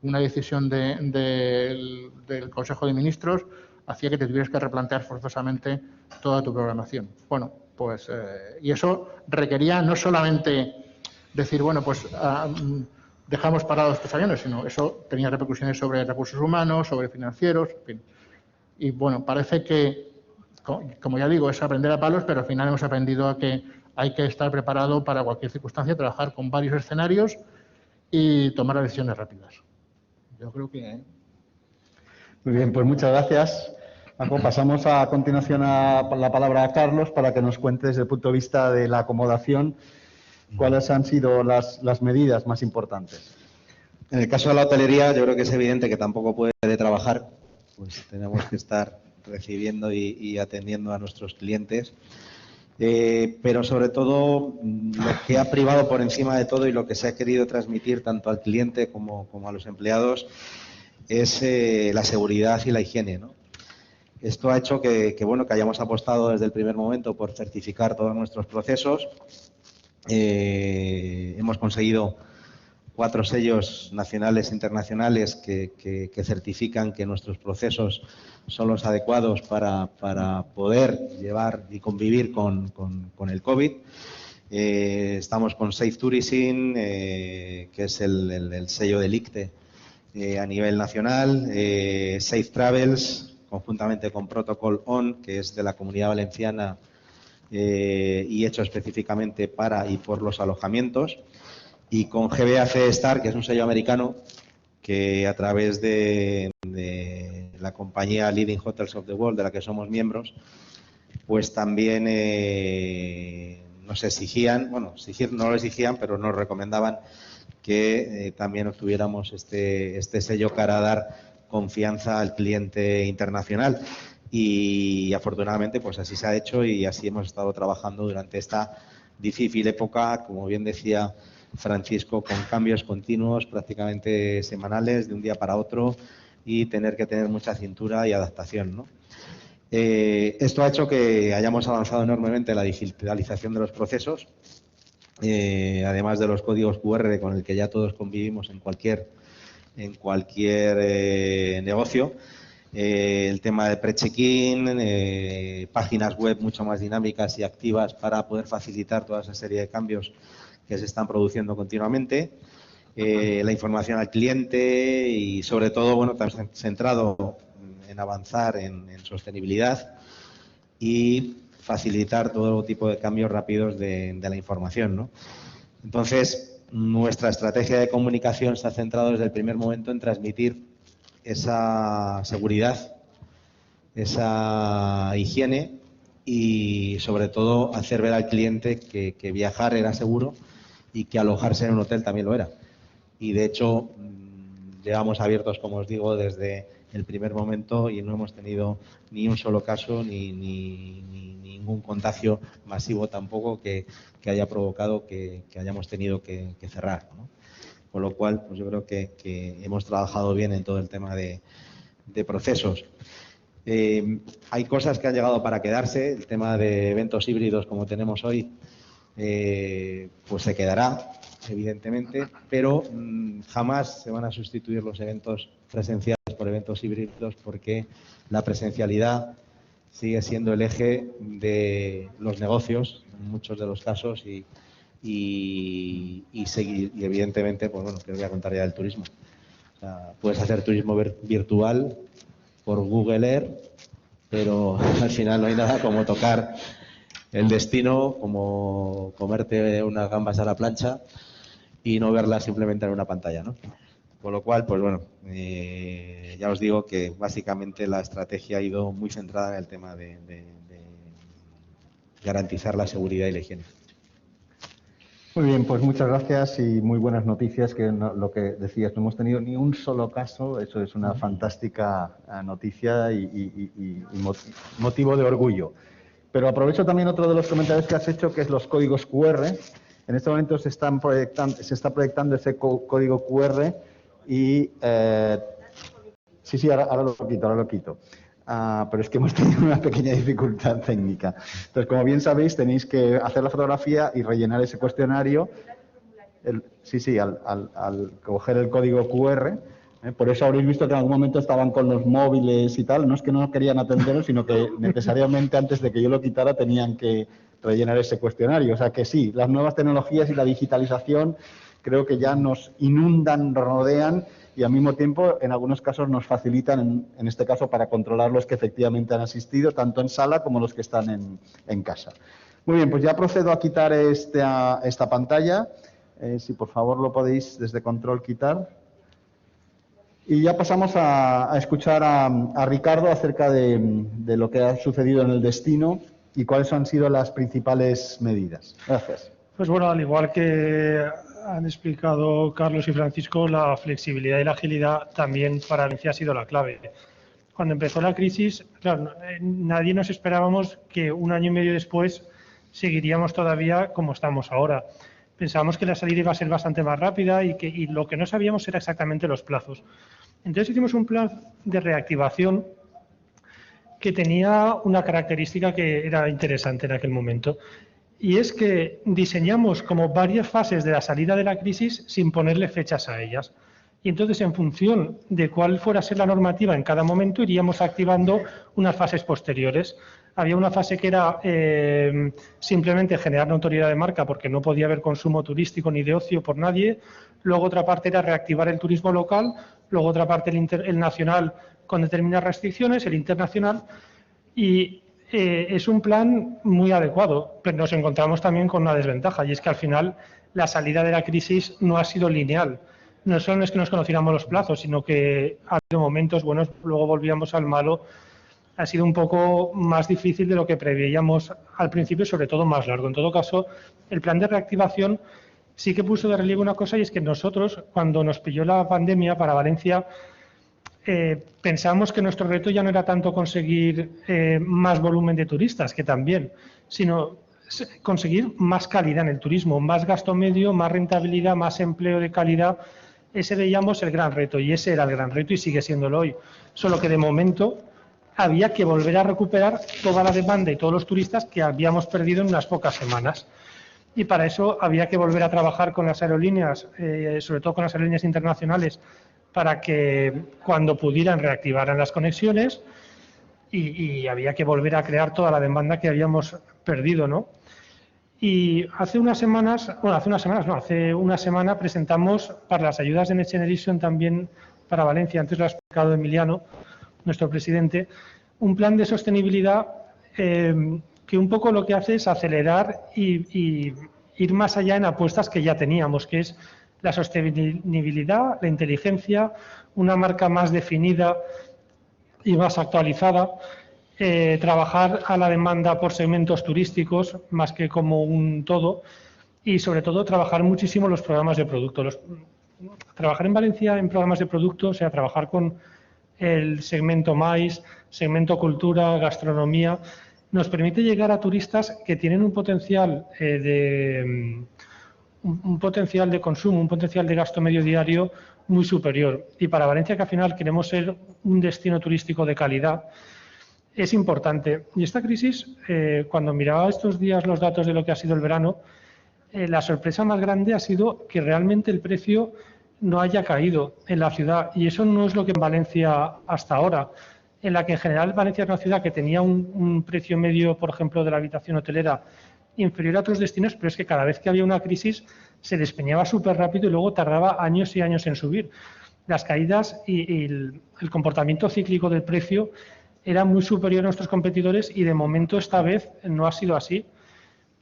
una decisión del Consejo de Ministros hacía que te tuvieras que replantear forzosamente toda tu programación. Bueno, pues, y eso requería no solamente decir, bueno, pues dejamos parados estos aviones, sino eso tenía repercusiones sobre recursos humanos, sobre financieros, en fin. Y bueno, parece que, como ya digo, es aprender a palos, pero al final hemos aprendido a que hay que estar preparado para cualquier circunstancia, trabajar con varios escenarios y tomar decisiones rápidas. Yo creo que... Muy bien, pues muchas gracias. Paco, pasamos a continuación la palabra a Carlos para que nos cuente desde el punto de vista de la acomodación cuáles han sido las medidas más importantes. En el caso de la hotelería, yo creo que es evidente que tampoco puede trabajar, pues tenemos que estar recibiendo y atendiendo a nuestros clientes. Pero sobre todo lo que ha privado por encima de todo y lo que se ha querido transmitir tanto al cliente como a los empleados es la seguridad y la higiene, ¿no? Esto ha hecho que hayamos apostado desde el primer momento por certificar todos nuestros procesos. Hemos conseguido 4 sellos nacionales e internacionales que certifican que nuestros procesos son los adecuados para poder llevar y convivir con el COVID. Estamos con Safe Tourism, que es el sello del ICTE a nivel nacional, Safe Travels, conjuntamente con Protocol ON, que es de la Comunidad Valenciana y hecho específicamente para y por los alojamientos, y con GBAC Star, que es un sello americano que a través de la compañía Leading Hotels of the World, de la que somos miembros, pues también nos exigían, bueno, no lo exigían, pero nos recomendaban que también obtuviéramos este sello para dar confianza al cliente internacional. Y afortunadamente pues así se ha hecho y así hemos estado trabajando durante esta difícil época, como bien decía Francisco, con cambios continuos, prácticamente semanales, de un día para otro, y tener que tener mucha cintura y adaptación, ¿no? Esto ha hecho que hayamos avanzado enormemente en la digitalización de los procesos, además de los códigos QR con el que ya todos convivimos en cualquier negocio. El tema de pre-check-in, páginas web mucho más dinámicas y activas para poder facilitar toda esa serie de cambios que se están produciendo continuamente, la información al cliente y sobre todo, bueno, también centrado en avanzar en sostenibilidad y facilitar todo tipo de cambios rápidos de la información, ¿no? Entonces, nuestra estrategia de comunicación se ha centrado desde el primer momento en transmitir esa seguridad, esa higiene y sobre todo hacer ver al cliente que viajar era seguro y que alojarse en un hotel también lo era. Y de hecho llevamos abiertos, como os digo, desde el primer momento y no hemos tenido ni un solo caso ni ningún contagio masivo tampoco que haya provocado que hayamos tenido que cerrar, ¿no? Con lo cual, pues yo creo que hemos trabajado bien en todo el tema de procesos. Hay cosas que han llegado para quedarse. El tema de eventos híbridos como tenemos hoy, pues se quedará, evidentemente, pero jamás se van a sustituir los eventos presenciales por eventos híbridos porque la presencialidad sigue siendo el eje de los negocios en muchos de los casos y evidentemente, pues bueno, que os voy a contar ya del turismo. O sea, puedes hacer turismo virtual por Google Earth, pero al final no hay nada como tocar el destino, como comerte unas gambas a la plancha y no verlas simplemente en una pantalla, ¿no? Con lo cual, pues bueno, ya os digo que básicamente la estrategia ha ido muy centrada en el tema de garantizar la seguridad y la higiene. Muy bien, pues muchas gracias y muy buenas noticias, que lo que decías, no hemos tenido ni un solo caso, eso es una fantástica noticia y motivo de orgullo. Pero aprovecho también otro de los comentarios que has hecho, que es los códigos QR. En este momento se está proyectando ese código QR y... sí, ahora lo quito. Pero es que hemos tenido una pequeña dificultad técnica. Entonces, como bien sabéis, tenéis que hacer la fotografía y rellenar ese cuestionario. Al coger el código QR, Por eso habréis visto que en algún momento estaban con los móviles y tal. No es que no querían atenderos, sino que necesariamente antes de que yo lo quitara tenían que rellenar ese cuestionario. O sea que sí, las nuevas tecnologías y la digitalización creo que ya nos inundan, rodean y al mismo tiempo en algunos casos nos facilitan, en este caso, para controlar los que efectivamente han asistido, tanto en sala como los que están en casa. Muy bien, pues ya procedo a quitar esta pantalla. Si por favor lo podéis desde control quitar. Y ya pasamos a escuchar a Ricardo acerca de lo que ha sucedido en el destino y cuáles han sido las principales medidas. Gracias. Pues bueno, al igual que han explicado Carlos y Francisco, la flexibilidad y la agilidad también para Valencia ha sido la clave. Cuando empezó la crisis, claro, nadie nos esperábamos que un año y medio después seguiríamos todavía como estamos ahora. Pensábamos que la salida iba a ser bastante más rápida y lo que no sabíamos era exactamente los plazos. Entonces hicimos un plan de reactivación que tenía una característica que era interesante en aquel momento. Y es que diseñamos como varias fases de la salida de la crisis sin ponerle fechas a ellas. Y entonces, en función de cuál fuera a ser la normativa en cada momento, iríamos activando unas fases posteriores. Había una fase que era simplemente generar notoriedad de marca porque no podía haber consumo turístico ni de ocio por nadie. Luego otra parte era reactivar el turismo local. Luego otra parte el nacional con determinadas restricciones, el internacional. Y es un plan muy adecuado, pero nos encontramos también con una desventaja y es que al final la salida de la crisis no ha sido lineal. No solo es que nos conociéramos los plazos, sino que ha habido momentos buenos, luego volvíamos al malo. Ha sido un poco más difícil de lo que preveíamos al principio, sobre todo más largo. En todo caso, el plan de reactivación sí que puso de relieve una cosa y es que nosotros, cuando nos pilló la pandemia para Valencia, pensamos que nuestro reto ya no era tanto conseguir más volumen de turistas, que también, sino conseguir más calidad en el turismo, más gasto medio, más rentabilidad, más empleo de calidad. Ese veíamos el gran reto y ese era el gran reto y sigue siéndolo hoy. Solo que de momento había que volver a recuperar toda la demanda y todos los turistas que habíamos perdido en unas pocas semanas. Y para eso había que volver a trabajar con las aerolíneas, sobre todo con las aerolíneas internacionales, para que cuando pudieran reactivaran las conexiones y había que volver a crear toda la demanda que habíamos perdido, ¿no? Y hace una semana presentamos para las ayudas de Next Generation también para Valencia, antes lo ha explicado Emiliano, nuestro presidente, un plan de sostenibilidad que un poco lo que hace es acelerar y ir más allá en apuestas que ya teníamos, que es la sostenibilidad, la inteligencia, una marca más definida y más actualizada, trabajar a la demanda por segmentos turísticos más que como un todo y sobre todo trabajar muchísimo los programas de producto. Trabajar en Valencia en programas de producto, o sea, trabajar con el segmento MAIS, segmento cultura, gastronomía, nos permite llegar a turistas que tienen un potencial de consumo, un potencial de gasto medio diario muy superior. Y para Valencia, que al final queremos ser un destino turístico de calidad, es importante. Y esta crisis, cuando miraba estos días los datos de lo que ha sido el verano, la sorpresa más grande ha sido que realmente el precio no haya caído en la ciudad. Y eso no es lo que en Valencia hasta ahora, en la que en general Valencia es una ciudad que tenía un precio medio, por ejemplo, de la habitación hotelera inferior a otros destinos, pero es que cada vez que había una crisis se despeñaba súper rápido y luego tardaba años y años en subir. Las caídas y el comportamiento cíclico del precio era muy superior a nuestros competidores y de momento esta vez no ha sido así.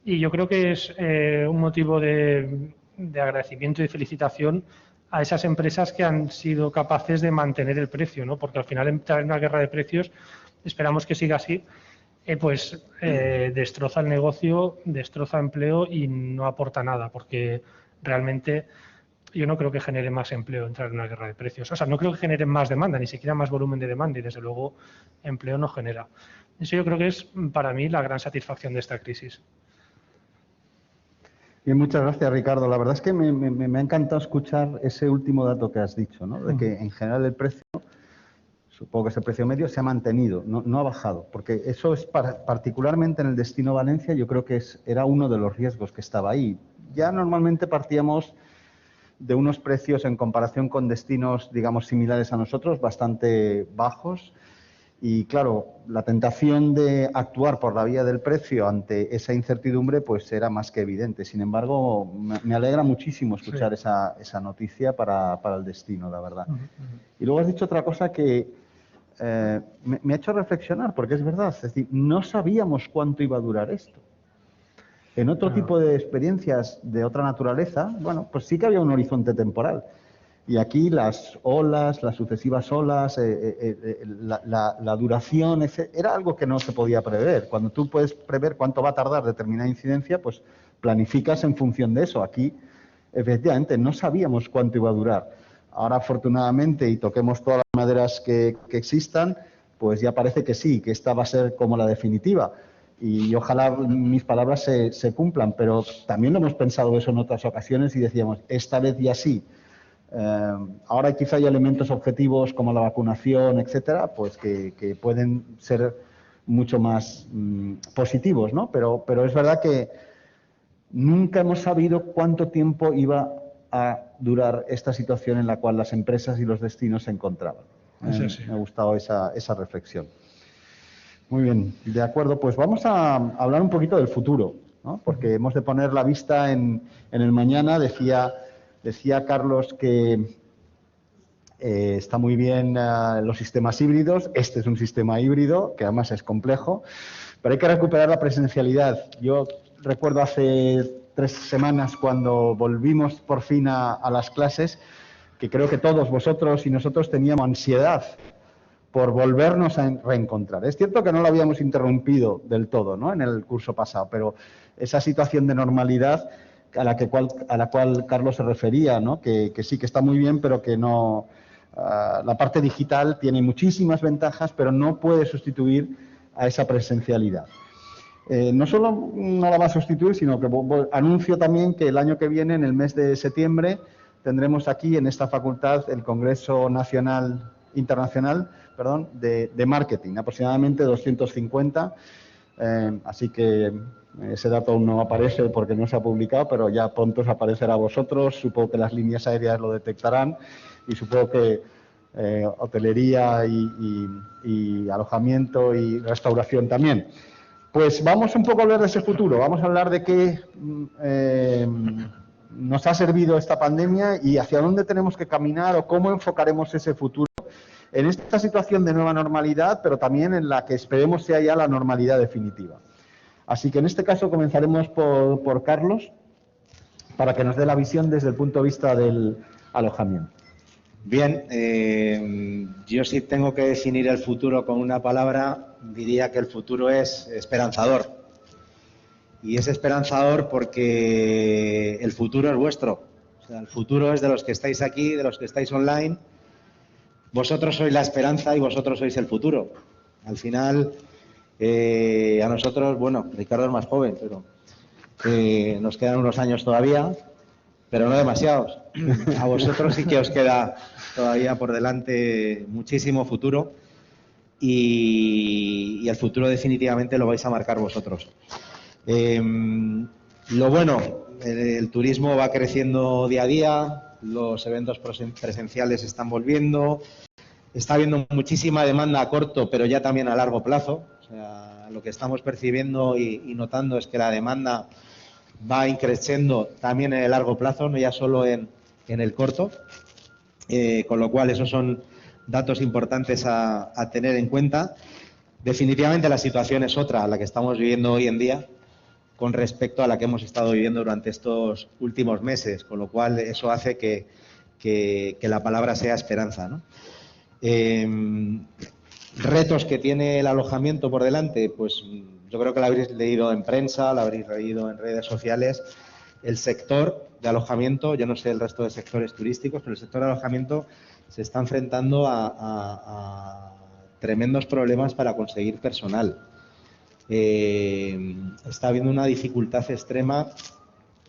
Y yo creo que es un motivo de agradecimiento y de felicitación a esas empresas que han sido capaces de mantener el precio, ¿no? Porque al final entrar en una guerra de precios, esperamos que siga así, destroza el negocio, destroza empleo y no aporta nada, porque realmente yo no creo que genere más empleo entrar en una guerra de precios. O sea, no creo que genere más demanda, ni siquiera más volumen de demanda y desde luego empleo no genera. Eso yo creo que es para mí la gran satisfacción de esta crisis. Bien, muchas gracias, Ricardo. La verdad es que me ha encantado escuchar ese último dato que has dicho, ¿no? De que en general el precio, supongo que ese precio medio, se ha mantenido, no ha bajado, porque eso es particularmente en el destino Valencia, yo creo que era uno de los riesgos que estaba ahí. Ya normalmente partíamos de unos precios en comparación con destinos, digamos, similares a nosotros, bastante bajos. Y claro, la tentación de actuar por la vía del precio ante esa incertidumbre pues era más que evidente. Sin embargo, me alegra muchísimo escuchar esa noticia para el destino, la verdad. Y luego has dicho otra cosa que me ha hecho reflexionar, porque es verdad, es decir, no sabíamos cuánto iba a durar esto. En otro tipo de experiencias de otra naturaleza, bueno, pues sí que había un horizonte temporal. Y aquí las olas, las sucesivas olas, la duración, era algo que no se podía prever. Cuando tú puedes prever cuánto va a tardar determinada incidencia, pues planificas en función de eso. Aquí, efectivamente, no sabíamos cuánto iba a durar. Ahora, afortunadamente, y toquemos todas las maderas que existan, pues ya parece que sí, que esta va a ser como la definitiva. Y ojalá mis palabras se cumplan, pero también lo hemos pensado eso en otras ocasiones y decíamos, esta vez ya sí. Ahora quizá hay elementos objetivos como la vacunación, etcétera, pues que pueden ser mucho más positivos, ¿no? Pero es verdad que nunca hemos sabido cuánto tiempo iba a durar esta situación en la cual las empresas y los destinos se encontraban. Me ha gustado esa reflexión. Muy bien, de acuerdo, pues vamos a hablar un poquito del futuro, ¿no? Porque hemos de poner la vista en el mañana. Decía Carlos que está muy bien los sistemas híbridos. Este es un sistema híbrido, que además es complejo, pero hay que recuperar la presencialidad. Yo recuerdo hace 3 semanas, cuando volvimos por fin a las clases, que creo que todos vosotros y nosotros teníamos ansiedad por volvernos a reencontrar. Es cierto que no lo habíamos interrumpido del todo, ¿no?, en el curso pasado, pero esa situación de normalidad a la cual Carlos se refería, ¿no?, que sí, que está muy bien, pero que no... la parte digital tiene muchísimas ventajas, pero no puede sustituir a esa presencialidad. No solo no la va a sustituir, sino que anuncio también que el año que viene, en el mes de septiembre, tendremos aquí en esta facultad el Congreso Internacional de Marketing, aproximadamente 250, así que ese dato aún no aparece porque no se ha publicado, pero ya pronto os aparecerá a vosotros. Supongo que las líneas aéreas lo detectarán y supongo que hotelería y alojamiento y restauración también. Pues vamos un poco a hablar de ese futuro, vamos a hablar de qué nos ha servido esta pandemia y hacia dónde tenemos que caminar o cómo enfocaremos ese futuro en esta situación de nueva normalidad, pero también en la que esperemos sea ya la normalidad definitiva. Así que en este caso comenzaremos por Carlos, para que nos dé la visión desde el punto de vista del alojamiento. Bien, yo sí tengo que definir el futuro con una palabra, diría que el futuro es esperanzador. Y es esperanzador porque el futuro es vuestro. O sea, el futuro es de los que estáis aquí, de los que estáis online. Vosotros sois la esperanza y vosotros sois el futuro. Al final, a nosotros, bueno, Ricardo es más joven, pero nos quedan unos años todavía, pero no demasiados. A vosotros sí que os queda todavía por delante muchísimo futuro y el futuro definitivamente lo vais a marcar vosotros. Lo bueno, el turismo va creciendo día a día, los eventos presenciales están volviendo, está habiendo muchísima demanda a corto, pero ya también a largo plazo. O sea, lo que estamos percibiendo y notando es que la demanda va increciendo también en el largo plazo, no ya solo en el corto, con lo cual esos son datos importantes a tener en cuenta. Definitivamente la situación es otra, la que estamos viviendo hoy en día, con respecto a la que hemos estado viviendo durante estos últimos meses, con lo cual eso hace que la palabra sea esperanza, ¿no? Retos que tiene el alojamiento por delante, pues yo creo que lo habréis leído en prensa, lo habréis leído en redes sociales. El sector de alojamiento, yo no sé el resto de sectores turísticos, pero el sector de alojamiento se está enfrentando a tremendos problemas para conseguir personal. Está habiendo una dificultad extrema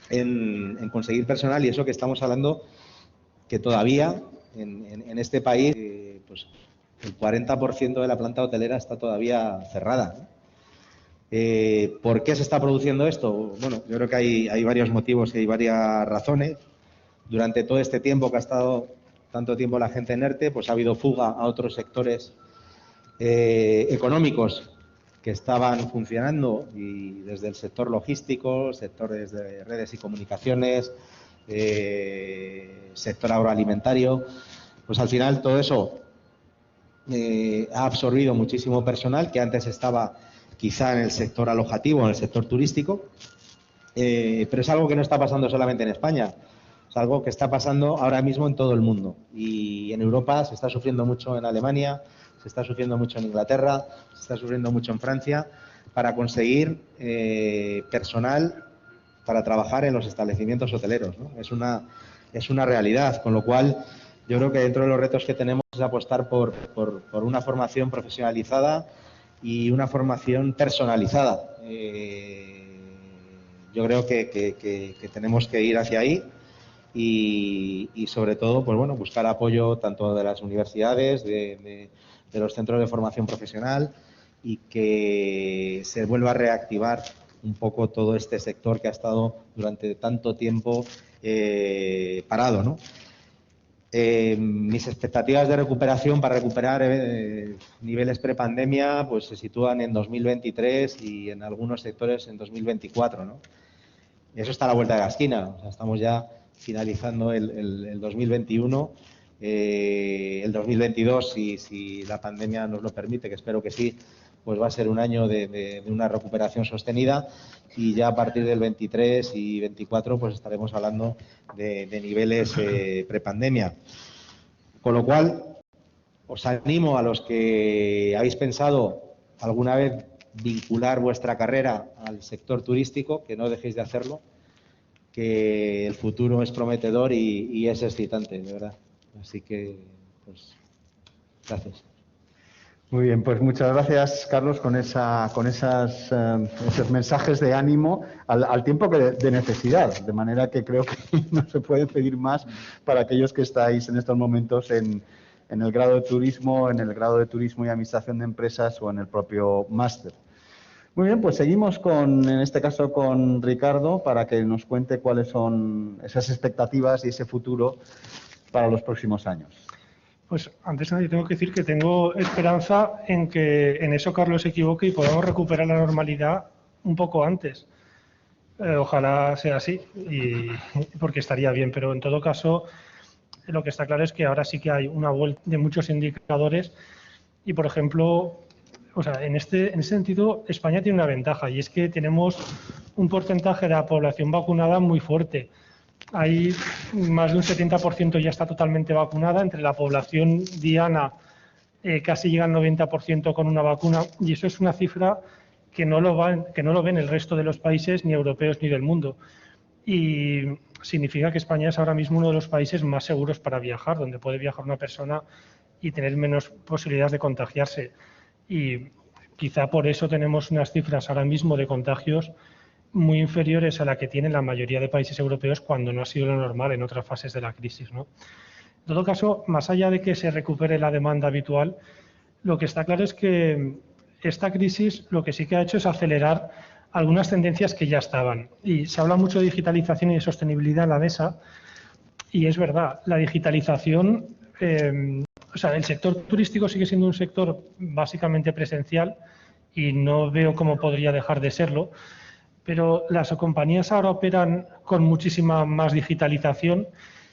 en conseguir personal, y eso que estamos hablando que todavía en este país pues el 40% de la planta hotelera está todavía cerrada, ¿no? ¿Por qué se está produciendo esto? Bueno, yo creo que hay varios motivos y hay varias razones. durante todo este tiempo que ha estado tanto tiempo la gente en ERTE, pues ha habido fuga a otros sectores económicos que estaban funcionando, y desde el sector logístico, sectores de redes y comunicaciones, sector agroalimentario, pues al final todo eso ha absorbido muchísimo personal que antes estaba quizá en el sector alojativo, en el sector turístico, pero es algo que no está pasando solamente en España, es algo que está pasando ahora mismo en todo el mundo, y en Europa se está sufriendo mucho, en Alemania, se está sufriendo mucho en Inglaterra, se está sufriendo mucho en Francia, para conseguir personal para trabajar en los establecimientos hoteleros, ¿no? Es una realidad, con lo cual yo creo que dentro de los retos que tenemos es apostar por una formación profesionalizada y una formación personalizada. Yo creo que tenemos que ir hacia ahí y sobre todo, pues bueno, buscar apoyo tanto de las universidades, de los centros de formación profesional, y que se vuelva a reactivar un poco todo este sector que ha estado durante tanto tiempo parado, ¿no? Mis expectativas de recuperación para recuperar niveles prepandemia pues se sitúan en 2023 y en algunos sectores en 2024, ¿no? Eso está a la vuelta de la esquina. O sea, estamos ya finalizando el 2021, el 2022, si la pandemia nos lo permite, que espero que sí, pues va a ser un año de una recuperación sostenida, y ya a partir del 23 y 24 pues estaremos hablando de niveles prepandemia. Con lo cual, os animo a los que habéis pensado alguna vez vincular vuestra carrera al sector turístico, que no dejéis de hacerlo, que el futuro es prometedor y es excitante, de verdad. Así que, pues, gracias. Muy bien, pues muchas gracias, Carlos, con esos mensajes de ánimo al tiempo que de necesidad, de manera que creo que no se puede pedir más para aquellos que estáis en estos momentos en el grado de turismo, y administración de empresas o en el propio máster. Muy bien, pues seguimos en este caso con Ricardo, para que nos cuente cuáles son esas expectativas y ese futuro para los próximos años. Pues antes de nada, yo tengo que decir que tengo esperanza en que en eso Carlos se equivoque y podamos recuperar la normalidad un poco antes. Ojalá sea así, porque estaría bien, pero en todo caso lo que está claro es que ahora sí que hay una vuelta de muchos indicadores y, por ejemplo, o sea, en ese sentido España tiene una ventaja, y es que tenemos un porcentaje de la población vacunada muy fuerte. Hay más de un 70% ya está totalmente vacunada. Entre la población diana casi llega al 90% con una vacuna, y eso es una cifra que no lo ven el resto de los países, ni europeos ni del mundo. Y significa que España es ahora mismo uno de los países más seguros para viajar, donde puede viajar una persona y tener menos posibilidades de contagiarse. Y quizá por eso tenemos unas cifras ahora mismo de contagios muy inferiores a la que tienen la mayoría de países europeos, cuando no ha sido lo normal en otras fases de la crisis, ¿no? En todo caso, más allá de que se recupere la demanda habitual, lo que está claro es que esta crisis lo que sí que ha hecho es acelerar algunas tendencias que ya estaban. Y se habla mucho de digitalización y de sostenibilidad en la mesa, y es verdad, la digitalización, o sea, el sector turístico sigue siendo un sector básicamente presencial y no veo cómo podría dejar de serlo. Pero las compañías ahora operan con muchísima más digitalización,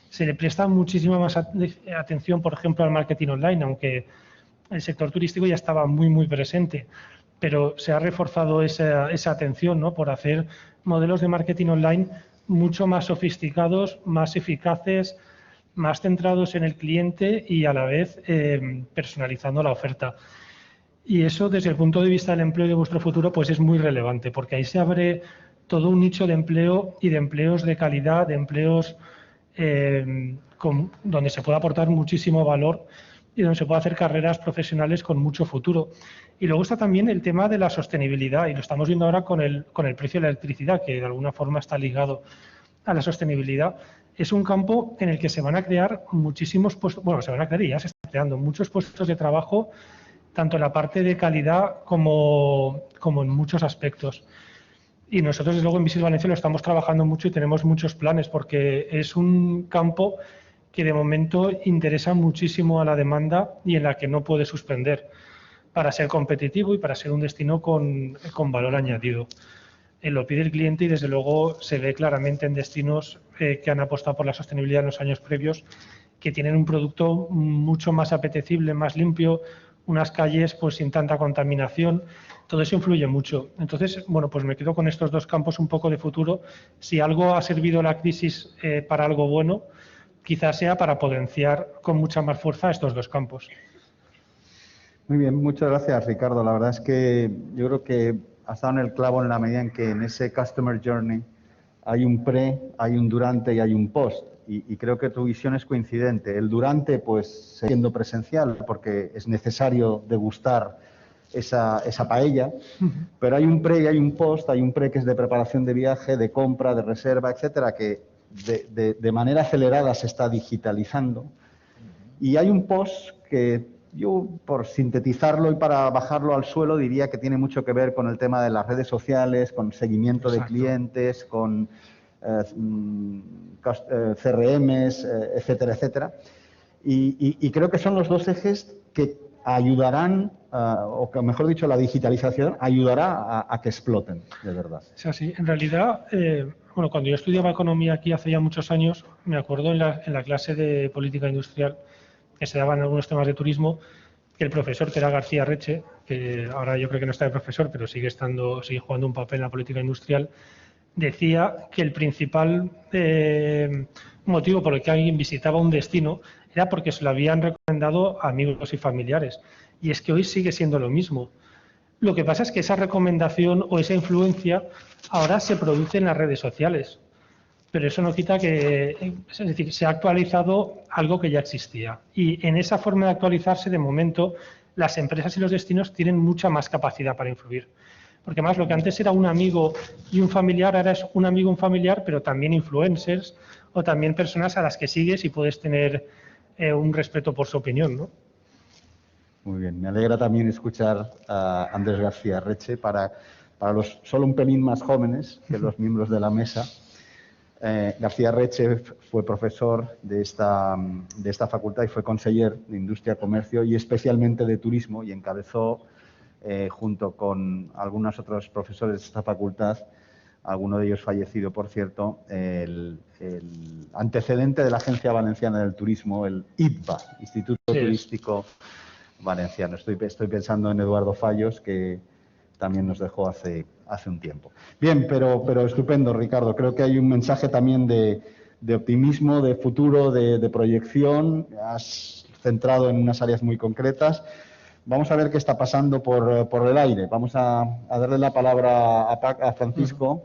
se le presta muchísima más atención, por ejemplo, al marketing online, aunque el sector turístico ya estaba muy presente, pero se ha reforzado esa atención, ¿no?, por hacer modelos de marketing online mucho más sofisticados, más eficaces, más centrados en el cliente y a la vez personalizando la oferta. Y eso, desde el punto de vista del empleo y de vuestro futuro, pues es muy relevante, porque ahí se abre todo un nicho de empleo y de empleos de calidad, de empleos donde se puede aportar muchísimo valor y donde se puede hacer carreras profesionales con mucho futuro. Y luego está también el tema de la sostenibilidad, y lo estamos viendo ahora con el precio de la electricidad, que de alguna forma está ligado a la sostenibilidad. Es un campo en el que se van a crear muchísimos puestos, bueno, se van a crear y ya se están creando muchos puestos de trabajo, tanto en la parte de calidad como en muchos aspectos. Y nosotros, desde luego, en Visit Valencia lo estamos trabajando mucho y tenemos muchos planes, porque es un campo que de momento interesa muchísimo a la demanda y en la que no puede suspender para ser competitivo y para ser un destino con valor añadido. Lo pide el cliente y, desde luego, se ve claramente en destinos que han apostado por la sostenibilidad en los años previos, que tienen un producto mucho más apetecible, más limpio, unas calles pues sin tanta contaminación. Todo eso influye mucho. Entonces, bueno, pues me quedo con estos dos campos un poco de futuro. Si algo ha servido la crisis para algo bueno, quizás sea para potenciar con mucha más fuerza estos dos campos. Muy bien, muchas gracias, Ricardo. La verdad es que yo creo que has dado en el clavo en la medida en que en ese Customer Journey hay un pre, hay un durante y hay un post. Y creo que tu visión es coincidente. El durante, pues, siendo presencial, porque es necesario degustar esa paella, pero hay un pre y hay un post. Hay un pre que es de preparación de viaje, de compra, de reserva, etcétera, que de manera acelerada se está digitalizando. Y hay un post que yo, por sintetizarlo y para bajarlo al suelo, diría que tiene mucho que ver con el tema de las redes sociales, con seguimiento de clientes, con CRMs, etcétera, etcétera. Y creo que son los dos ejes que ayudarán, o que mejor dicho, la digitalización ayudará a que exploten, de verdad. Es así. En realidad, bueno, cuando yo estudiaba economía aquí hace ya muchos años, me acuerdo en la clase de política industrial que se daban algunos temas de turismo, que el profesor, que era García Reche, que ahora yo creo que no está de profesor, pero sigue jugando un papel en la política industrial, decía que el principal motivo por el que alguien visitaba un destino era porque se lo habían recomendado amigos y familiares. Y es que hoy sigue siendo lo mismo. Lo que pasa es que esa recomendación o esa influencia ahora se produce en las redes sociales. Pero eso no quita que, es decir, se ha actualizado algo que ya existía. Y en esa forma de actualizarse, de momento, las empresas y los destinos tienen mucha más capacidad para influir. Porque además lo que antes era un amigo y un familiar, ahora es un amigo y un familiar, pero también influencers o también personas a las que sigues y puedes tener un respeto por su opinión, ¿no? Muy bien, me alegra también escuchar a Andrés García Reche. Para los solo un pelín más jóvenes que los miembros de la mesa, García Reche fue profesor de esta facultad y fue conseller de Industria, Comercio y especialmente de Turismo, y encabezó, junto con algunos otros profesores de esta facultad, alguno de ellos fallecido, por cierto, el antecedente de la Agencia Valenciana del Turismo, el ITVA, Instituto Turístico Valenciano. Estoy pensando en Eduardo Fallos, que también nos dejó hace un tiempo. Bien, pero estupendo, Ricardo. Creo que hay un mensaje también de optimismo, de futuro, de proyección. Has centrado en unas áreas muy concretas. Vamos a ver qué está pasando por el aire. Vamos a darle la palabra a Francisco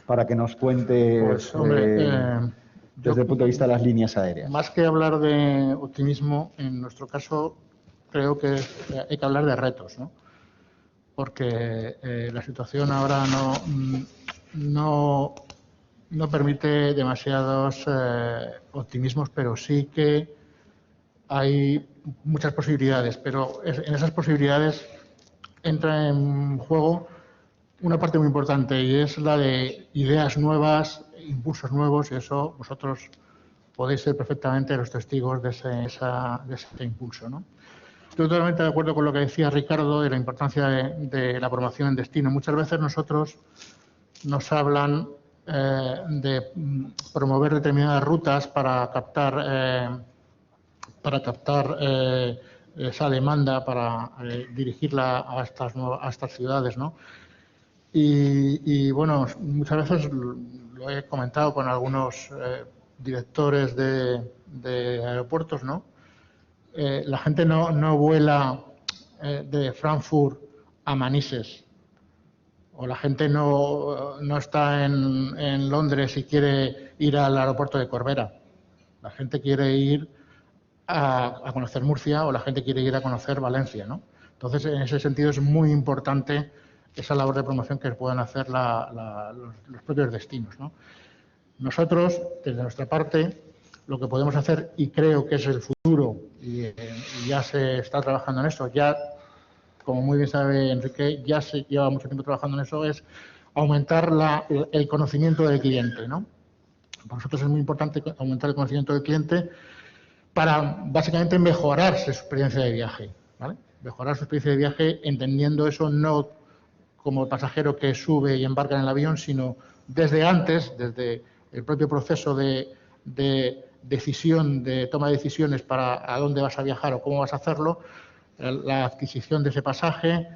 para que nos cuente, pues, hombre, desde el punto de vista de las líneas aéreas. Más que hablar de optimismo, en nuestro caso creo que hay que hablar de retos, ¿no? Porque la situación ahora no permite demasiados optimismos, pero sí que hay muchas posibilidades. Pero en esas posibilidades entra en juego una parte muy importante, y es la de ideas nuevas, impulsos nuevos, y eso vosotros podéis ser perfectamente los testigos de ese impulso, ¿no? Estoy totalmente de acuerdo con lo que decía Ricardo de la importancia de la promoción en destino. Muchas veces nosotros nos hablan de promover determinadas rutas para captar esa demanda, para dirigirla a estas ciudades, ¿no? Y bueno, muchas veces lo he comentado con algunos directores de aeropuertos, ¿no? La gente no vuela de Frankfurt a Manises, o la gente no está en Londres y quiere ir al aeropuerto de Corbera. La gente quiere ir a conocer Murcia, o la gente quiere ir a conocer Valencia, ¿no? Entonces, en ese sentido es muy importante esa labor de promoción que puedan hacer los propios destinos, ¿no? Nosotros, desde nuestra parte, lo que podemos hacer, y creo que es el futuro, y ya se está trabajando en eso, ya, como muy bien sabe Enrique, ya se lleva mucho tiempo trabajando en eso, es aumentar el conocimiento del cliente, ¿no? Para nosotros es muy importante aumentar el conocimiento del cliente para básicamente mejorar su experiencia de viaje, ¿vale? Mejorar su experiencia de viaje entendiendo eso no como pasajero que sube y embarca en el avión, sino desde antes, desde el propio proceso de decisión, de toma de decisiones para a dónde vas a viajar o cómo vas a hacerlo, la adquisición de ese pasaje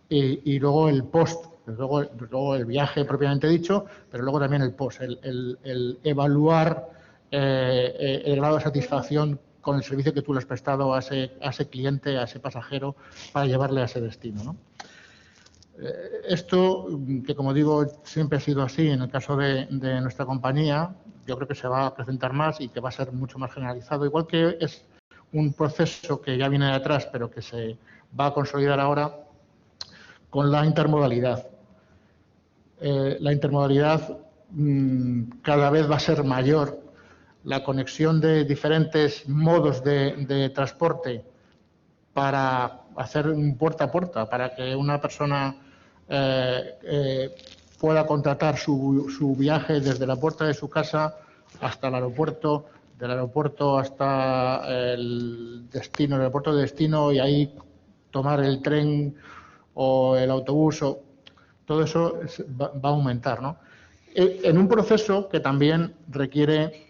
y luego el post, luego el viaje propiamente dicho, pero luego también el post, el evaluar el grado de satisfacción con el servicio que tú le has prestado a ese cliente, a ese pasajero, para llevarle a ese destino, ¿no? Esto, que como digo, siempre ha sido así en el caso de nuestra compañía, yo creo que se va a acrecentar más y que va a ser mucho más generalizado, igual que es un proceso que ya viene de atrás, pero que se va a consolidar ahora con la intermodalidad. La intermodalidad cada vez va a ser mayor, la conexión de diferentes modos de transporte para hacer un puerta a puerta, para que una persona pueda contratar su viaje desde la puerta de su casa hasta el aeropuerto, del aeropuerto hasta el destino, el aeropuerto de destino, y ahí tomar el tren o el autobús, todo eso va a aumentar, ¿no? En un proceso que también requiere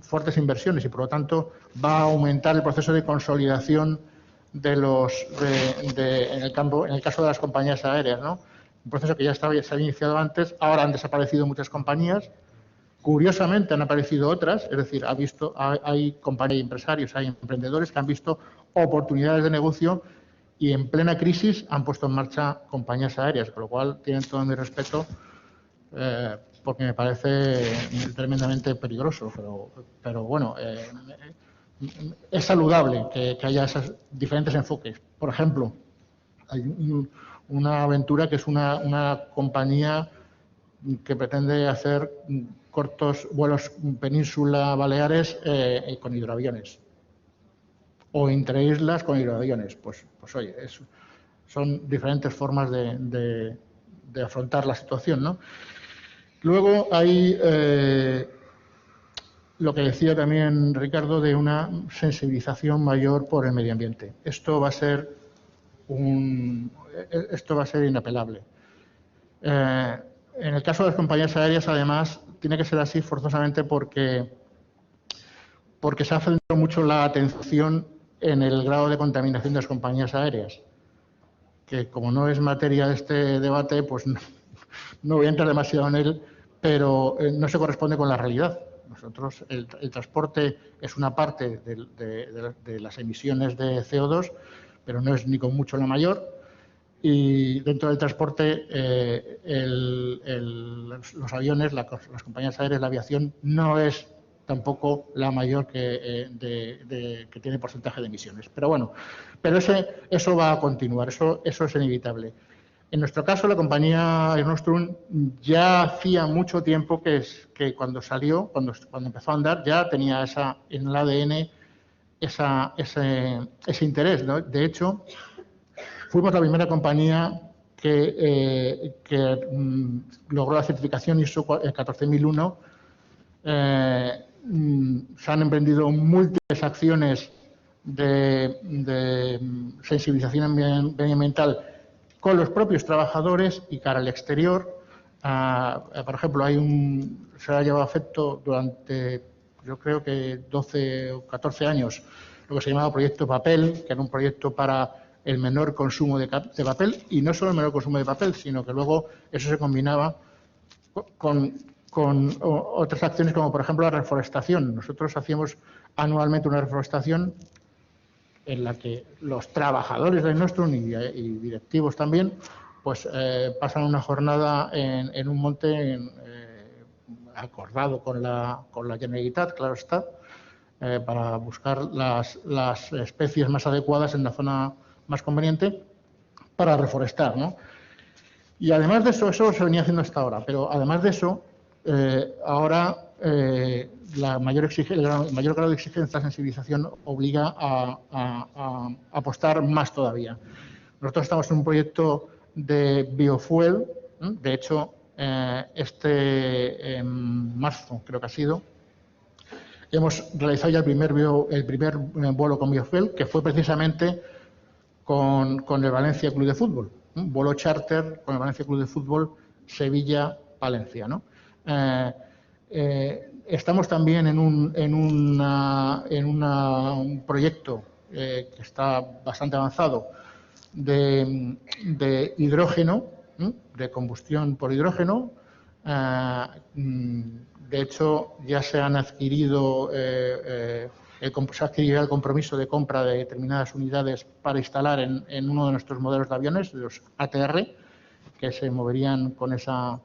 fuertes inversiones y, por lo tanto, va a aumentar el proceso de consolidación en el caso de las compañías aéreas, ¿no? Un proceso que ya se había iniciado antes, ahora han desaparecido muchas compañías, curiosamente han aparecido otras, es decir, hay compañías, hay empresarios, hay emprendedores que han visto oportunidades de negocio y en plena crisis han puesto en marcha compañías aéreas, con lo cual tienen todo mi respeto, porque me parece tremendamente peligroso, pero bueno, es saludable que haya esos diferentes enfoques. Por ejemplo, hay una aventura que es una compañía que pretende hacer cortos vuelos península Baleares con hidroaviones o entre islas con hidroaviones. Pues oye, son diferentes formas de afrontar la situación, ¿no? Luego hay lo que decía también Ricardo de una sensibilización mayor por el medio ambiente. Esto va a ser inapelable. En el caso de las compañías aéreas, además, tiene que ser así forzosamente porque se ha centrado mucho la atención en el grado de contaminación de las compañías aéreas, que como no es materia de este debate, pues no voy a entrar demasiado en él, pero no se corresponde con la realidad. Nosotros, el transporte es una parte de las emisiones de CO2, pero no es ni con mucho la mayor. Y dentro del transporte, los aviones, las compañías aéreas, la aviación, no es tampoco la mayor que tiene porcentaje de emisiones. Pero bueno, eso va a continuar, eso es inevitable. En nuestro caso, la compañía Air Nostrum ya hacía mucho tiempo que cuando salió, cuando empezó a andar, ya tenía en el ADN ese interés, ¿no? De hecho, fuimos la primera compañía que logró la certificación ISO 14001. Se han emprendido múltiples acciones de sensibilización medioambiental con los propios trabajadores y cara al exterior. Por ejemplo, se ha llevado a efecto durante, yo creo que 12 o 14 años, lo que se llamaba Proyecto Papel, que era un proyecto para el menor consumo de papel, y no solo el menor consumo de papel, sino que luego eso se combinaba con otras acciones, como por ejemplo la reforestación. Nosotros hacíamos anualmente una reforestación en la que los trabajadores de Nostrum y directivos también, pues pasan una jornada en un monte acordado con la Generalitat, claro está, para buscar las especies más adecuadas en la zona más conveniente para reforestar, ¿no? Y además de eso se venía haciendo hasta ahora, pero además de eso, ahora el mayor grado de exigencia de sensibilización obliga a apostar más todavía. Nosotros estamos en un proyecto de biofuel De hecho, en marzo, creo que ha sido, hemos realizado ya el primer vuelo con biofuel, que fue precisamente con el Valencia Club de Fútbol. Un vuelo charter con el Valencia Club de Fútbol Sevilla-Valencia, ¿no? Estamos también en un proyecto que está bastante avanzado de hidrógeno, de combustión por hidrógeno. De hecho, ya se han adquirido, se ha adquirido el compromiso de compra de determinadas unidades para instalar en uno de nuestros modelos de aviones, de los ATR, que se moverían con esa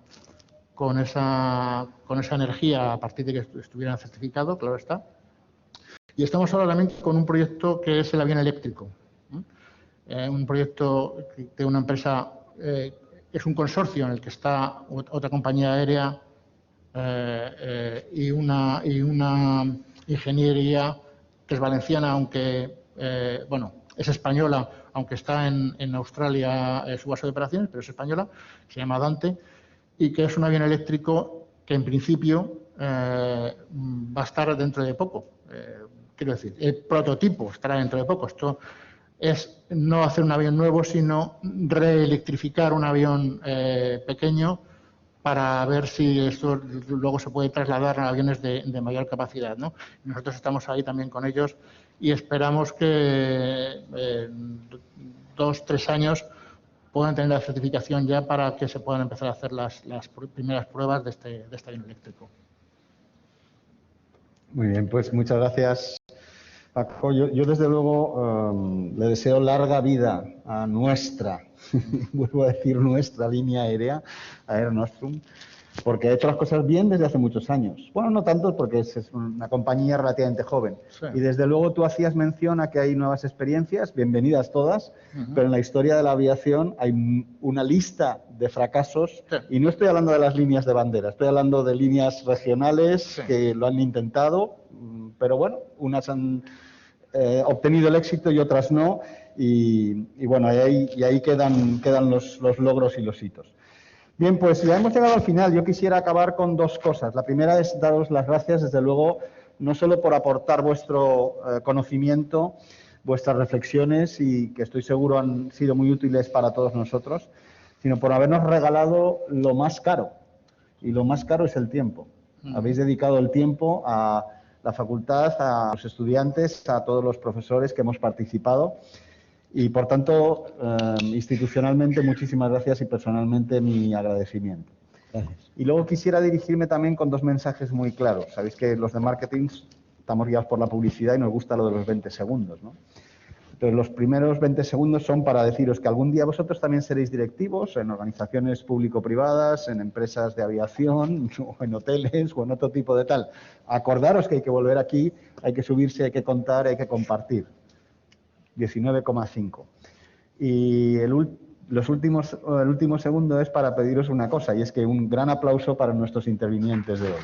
energía a partir de que estuvieran certificados, claro está. Y estamos ahora también con un proyecto que es el avión eléctrico. Un proyecto de una empresa, es un consorcio en el que está otra compañía aérea y una ingeniería que es valenciana, aunque, es española, aunque está en Australia su base de operaciones, pero es española, se llama Dante, y que es un avión eléctrico que en principio va a estar dentro de poco. Quiero decir, el prototipo estará dentro de poco. Esto es no hacer un avión nuevo, sino reelectrificar un avión pequeño para ver si esto luego se puede trasladar a aviones de mayor capacidad, ¿no? Nosotros estamos ahí también con ellos y esperamos que en 2-3 años puedan tener la certificación ya para que se puedan empezar a hacer las primeras pruebas de este avión eléctrico. Muy bien, pues muchas gracias, Paco. Yo desde luego le deseo larga vida a nuestra, vuelvo a decir nuestra línea aérea, Air Nostrum, porque ha hecho las cosas bien desde hace muchos años. Bueno, no tanto porque es una compañía relativamente joven. Sí. Y desde luego tú hacías mención a que hay nuevas experiencias, bienvenidas todas, pero en la historia de la aviación hay una lista de fracasos, y no estoy hablando de las líneas de bandera, estoy hablando de líneas regionales que lo han intentado, pero bueno, unas han obtenido el éxito y otras no, y bueno, ahí quedan los logros y los hitos. Bien, pues ya hemos llegado al final. Yo quisiera acabar con dos cosas. La primera es daros las gracias, desde luego, no solo por aportar vuestro conocimiento, vuestras reflexiones, y que estoy seguro han sido muy útiles para todos nosotros, sino por habernos regalado lo más caro. Y lo más caro es el tiempo. Habéis dedicado el tiempo a la facultad, a los estudiantes, a todos los profesores que hemos participado. Y, por tanto, institucionalmente, muchísimas gracias, y personalmente mi agradecimiento. Gracias. Y luego quisiera dirigirme también con dos mensajes muy claros. Sabéis que los de marketing estamos guiados por la publicidad y nos gusta lo de los 20 segundos, ¿no? Entonces, los primeros 20 segundos son para deciros que algún día vosotros también seréis directivos en organizaciones público-privadas, en empresas de aviación, o en hoteles, o en otro tipo de tal. Acordaros que hay que volver aquí, hay que subirse, hay que contar, hay que compartir. 19,5. Y el último segundo es para pediros una cosa, y es que un gran aplauso para nuestros intervinientes de hoy.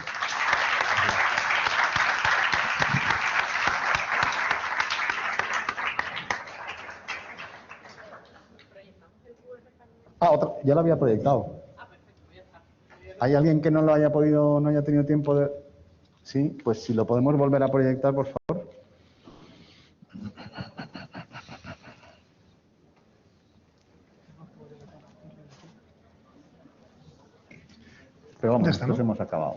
Ya lo había proyectado. ¿Hay alguien que no lo haya podido, no haya tenido tiempo de...? Sí, pues si lo podemos volver a proyectar, por favor. Pero vamos, nosotros hemos acabado.